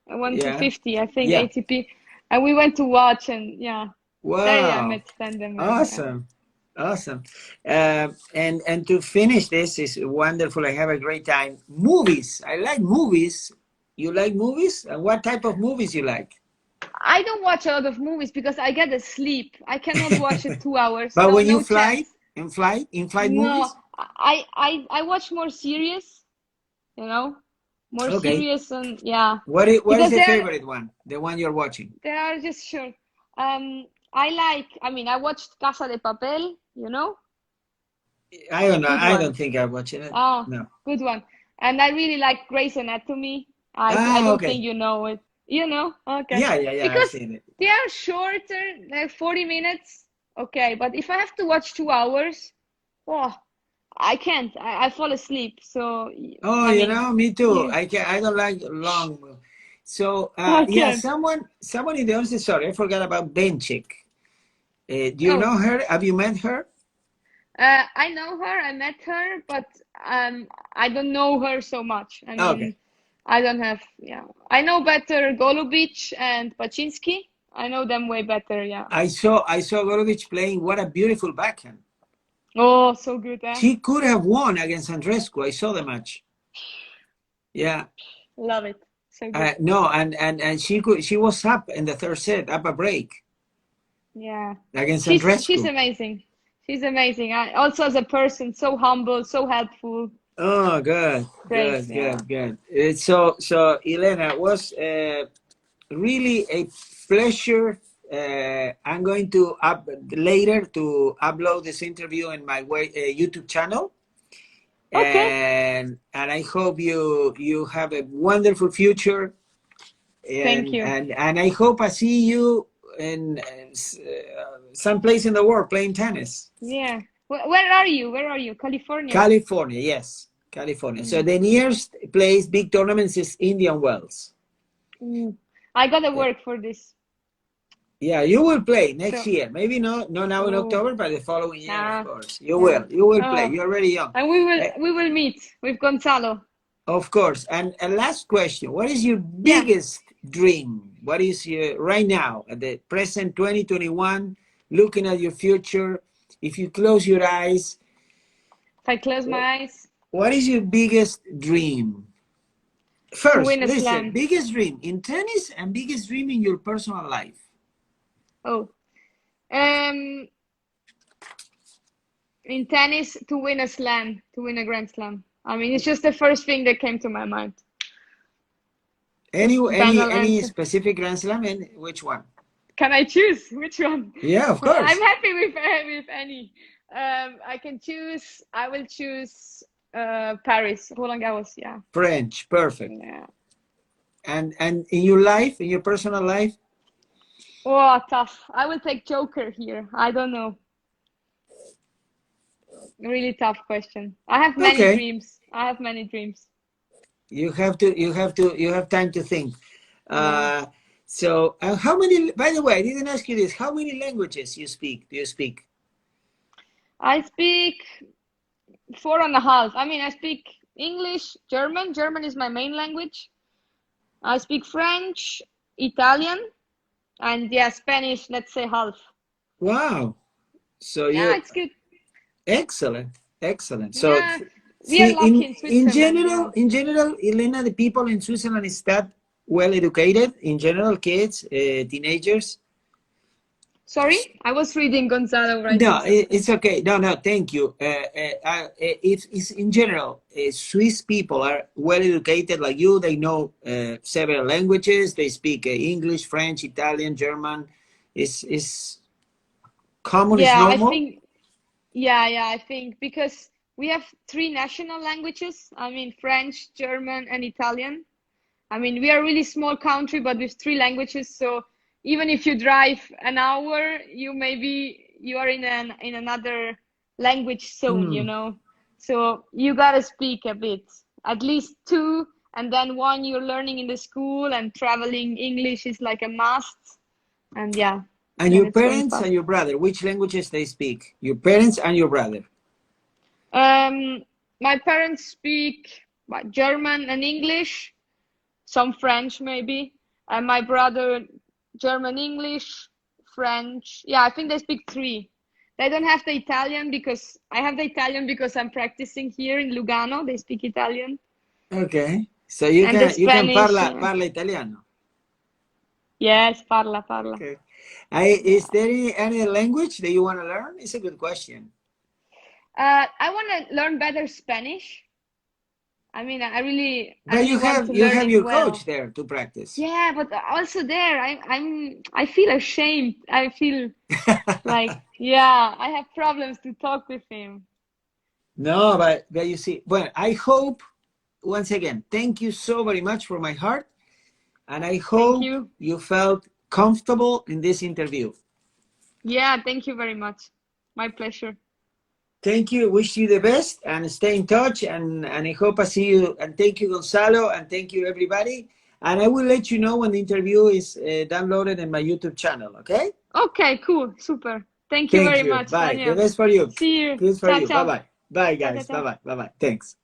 Speaker 1: Yeah.
Speaker 2: 250, I think,
Speaker 1: Yeah.
Speaker 2: ATP. And we went to watch, and yeah, there I
Speaker 1: Wow.
Speaker 2: met Stand the Man, yeah.
Speaker 1: Awesome. Awesome. And to finish this is wonderful. I have a great time. Movies. I like movies. You like movies? And what type of movies you like?
Speaker 2: I don't watch a lot of movies because I get asleep. I cannot watch it 2 hours.
Speaker 1: But
Speaker 2: No,
Speaker 1: when you
Speaker 2: no
Speaker 1: fly,
Speaker 2: chance.
Speaker 1: in flight
Speaker 2: No,
Speaker 1: movies?
Speaker 2: I watch more serious, more
Speaker 1: Okay.
Speaker 2: serious, and yeah,
Speaker 1: What is
Speaker 2: because
Speaker 1: the favorite one? The one you're watching?
Speaker 2: they are just short. I mean, I watched Casa de Papel,
Speaker 1: I don't know.
Speaker 2: good
Speaker 1: I
Speaker 2: one.
Speaker 1: don't think I'm watching it.
Speaker 2: Oh,
Speaker 1: No.
Speaker 2: good one. And I really like Grey's Anatomy. I
Speaker 1: Ah,
Speaker 2: don't think
Speaker 1: okay.
Speaker 2: you know it. You know? Okay.
Speaker 1: Yeah. I've
Speaker 2: Because
Speaker 1: seen it.
Speaker 2: they are shorter, like 40 minutes. Okay, but if I have to watch 2 hours, oh, I can't. I fall asleep. So,
Speaker 1: Oh,
Speaker 2: I mean,
Speaker 1: me too.
Speaker 2: yeah,
Speaker 1: I don't like long. So,
Speaker 2: I
Speaker 1: yeah,
Speaker 2: can't.
Speaker 1: someone in the audience, sorry, I forgot about Benchik. Do you
Speaker 2: Oh,
Speaker 1: know her? Have you met her?
Speaker 2: I know her. I met her, but I don't know her so much. I
Speaker 1: Okay.
Speaker 2: mean, I don't have. Yeah, I know better Golubic and Paczynski. I know them way better. Yeah.
Speaker 1: I saw Gorovic playing. What a beautiful backhand.
Speaker 2: Oh, so good, eh?
Speaker 1: She could have won against Andrescu. I saw the match. Yeah.
Speaker 2: Love it. So good.
Speaker 1: No, and she was up in the third set, up a break
Speaker 2: Yeah.
Speaker 1: against
Speaker 2: She's
Speaker 1: Andrescu.
Speaker 2: amazing. She's amazing. Also as a person, so humble, so helpful.
Speaker 1: Oh, good,
Speaker 2: Great,
Speaker 1: good,
Speaker 2: yeah.
Speaker 1: good, good. So Ylena, it was really a pleasure. I'm going to up later to upload this interview in my YouTube channel,
Speaker 2: Okay,
Speaker 1: and I hope you have a wonderful future,
Speaker 2: thank you.
Speaker 1: and I hope I see you in some place in the world playing tennis.
Speaker 2: Yeah. Where are you? Where are you? California.
Speaker 1: California, yes, California. So
Speaker 2: Mm.
Speaker 1: the nearest place big tournaments is Indian Wells.
Speaker 2: Mm. I gotta
Speaker 1: Yeah,
Speaker 2: work for this.
Speaker 1: yeah, you will play next
Speaker 2: So,
Speaker 1: year. Maybe not now in
Speaker 2: oh,
Speaker 1: October, but the following year, of
Speaker 2: nah,
Speaker 1: course. You
Speaker 2: yeah.
Speaker 1: will. You will play.
Speaker 2: Oh,
Speaker 1: You're very young.
Speaker 2: and
Speaker 1: Eh,
Speaker 2: we will meet with Gonzalo.
Speaker 1: of course. And a last question: what is your
Speaker 2: Yeah.
Speaker 1: biggest dream? What is your right now at the present 2021? Looking at your future, if you close your eyes,
Speaker 2: If I close
Speaker 1: what,
Speaker 2: my eyes,
Speaker 1: what is your biggest dream?
Speaker 2: to
Speaker 1: First,
Speaker 2: win a
Speaker 1: listen,
Speaker 2: slam.
Speaker 1: biggest dream in tennis and biggest dream in your personal life.
Speaker 2: Oh, um, in tennis, to win a slam, to win a Grand Slam. I mean, it's just the first thing that came to my mind.
Speaker 1: Any
Speaker 2: Just
Speaker 1: any
Speaker 2: banal
Speaker 1: any
Speaker 2: answer.
Speaker 1: specific Grand Slam and which one?
Speaker 2: Can I choose which one?
Speaker 1: Yeah, of
Speaker 2: I'm
Speaker 1: course.
Speaker 2: happy with any. I can choose. I will choose Paris, Roland Garros. Yeah,
Speaker 1: French, perfect.
Speaker 2: yeah.
Speaker 1: And in your life, in your personal life?
Speaker 2: Oh, tough. I will take Joker here. I don't know. Really tough question. I have many
Speaker 1: Okay.
Speaker 2: dreams. I have many dreams.
Speaker 1: You have time to think.
Speaker 2: Yeah.
Speaker 1: Uh, so how many, by the way, I didn't ask you this, how many languages you speak? Do you speak?
Speaker 2: I speak four and a half. I mean, I speak English, German. German is my main language. I speak French, Italian, and yeah, Spanish, let's say half.
Speaker 1: Wow. So
Speaker 2: Yeah,
Speaker 1: you
Speaker 2: it's good.
Speaker 1: excellent, excellent. So
Speaker 2: Yeah, we are
Speaker 1: see,
Speaker 2: lucky in Switzerland. Yeah.
Speaker 1: in general, Elena, the people in Switzerland is that well educated. In general, kids, teenagers.
Speaker 2: Sorry, I was reading Gonzalo writing
Speaker 1: No,
Speaker 2: something.
Speaker 1: it's okay. No, no, thank you. It's in general, Swiss people are well educated like you. They know several languages. They speak English, French, Italian, German. Is common, is
Speaker 2: Yeah, I
Speaker 1: normal.
Speaker 2: think, yeah, I think because we have three national languages. I mean, French, German, and Italian. I mean, we are a really small country, but with three languages. So even if you drive an hour, you are in another language zone, you
Speaker 1: Hmm.
Speaker 2: know. So you gotta speak a bit, at least two, and then one you're learning in the school, and traveling English is like a must. And yeah,
Speaker 1: And
Speaker 2: then
Speaker 1: your
Speaker 2: it's going
Speaker 1: parents
Speaker 2: fast.
Speaker 1: and your brother, which languages they speak? Your parents and your brother.
Speaker 2: Um, my parents speak what, German and English, some French maybe, and my brother German, English, French. Yeah, I think they speak three. They don't have the Italian because I have the Italian because I'm practicing here in Lugano. They speak Italian.
Speaker 1: Okay, so
Speaker 2: And the
Speaker 1: you can
Speaker 2: Spanish, yeah.
Speaker 1: parla italiano.
Speaker 2: Yes, parla.
Speaker 1: Okay.
Speaker 2: Yeah.
Speaker 1: Is there any language that you want to learn? It's a good question.
Speaker 2: I want to learn better Spanish. I mean, I
Speaker 1: But
Speaker 2: really want to
Speaker 1: you
Speaker 2: learn
Speaker 1: have
Speaker 2: it
Speaker 1: your coach
Speaker 2: well.
Speaker 1: there to practice.
Speaker 2: Yeah, but also there, I feel ashamed. I feel like, yeah, I have problems to talk with him.
Speaker 1: No, but you see, well, I hope once again, thank you so very much from my heart, and I
Speaker 2: Thank
Speaker 1: hope
Speaker 2: you.
Speaker 1: you felt comfortable in this interview.
Speaker 2: Yeah, thank you very much. My pleasure.
Speaker 1: Thank you. Wish you the best and stay in touch. And I hope I see you. And thank you, Gonzalo. And thank you, everybody. And I will let you know when the interview is downloaded in my YouTube channel. Okay?
Speaker 2: Okay, cool. Super. Thank you
Speaker 1: Thank
Speaker 2: very
Speaker 1: you.
Speaker 2: much,
Speaker 1: Bye. The
Speaker 2: Daniel.
Speaker 1: best for you.
Speaker 2: See you.
Speaker 1: Good for
Speaker 2: Ciao,
Speaker 1: you. Bye
Speaker 2: ciao.
Speaker 1: bye. Bye,
Speaker 2: Ciao, ciao,
Speaker 1: guys. Bye
Speaker 2: ciao.
Speaker 1: bye. Bye bye. Thanks.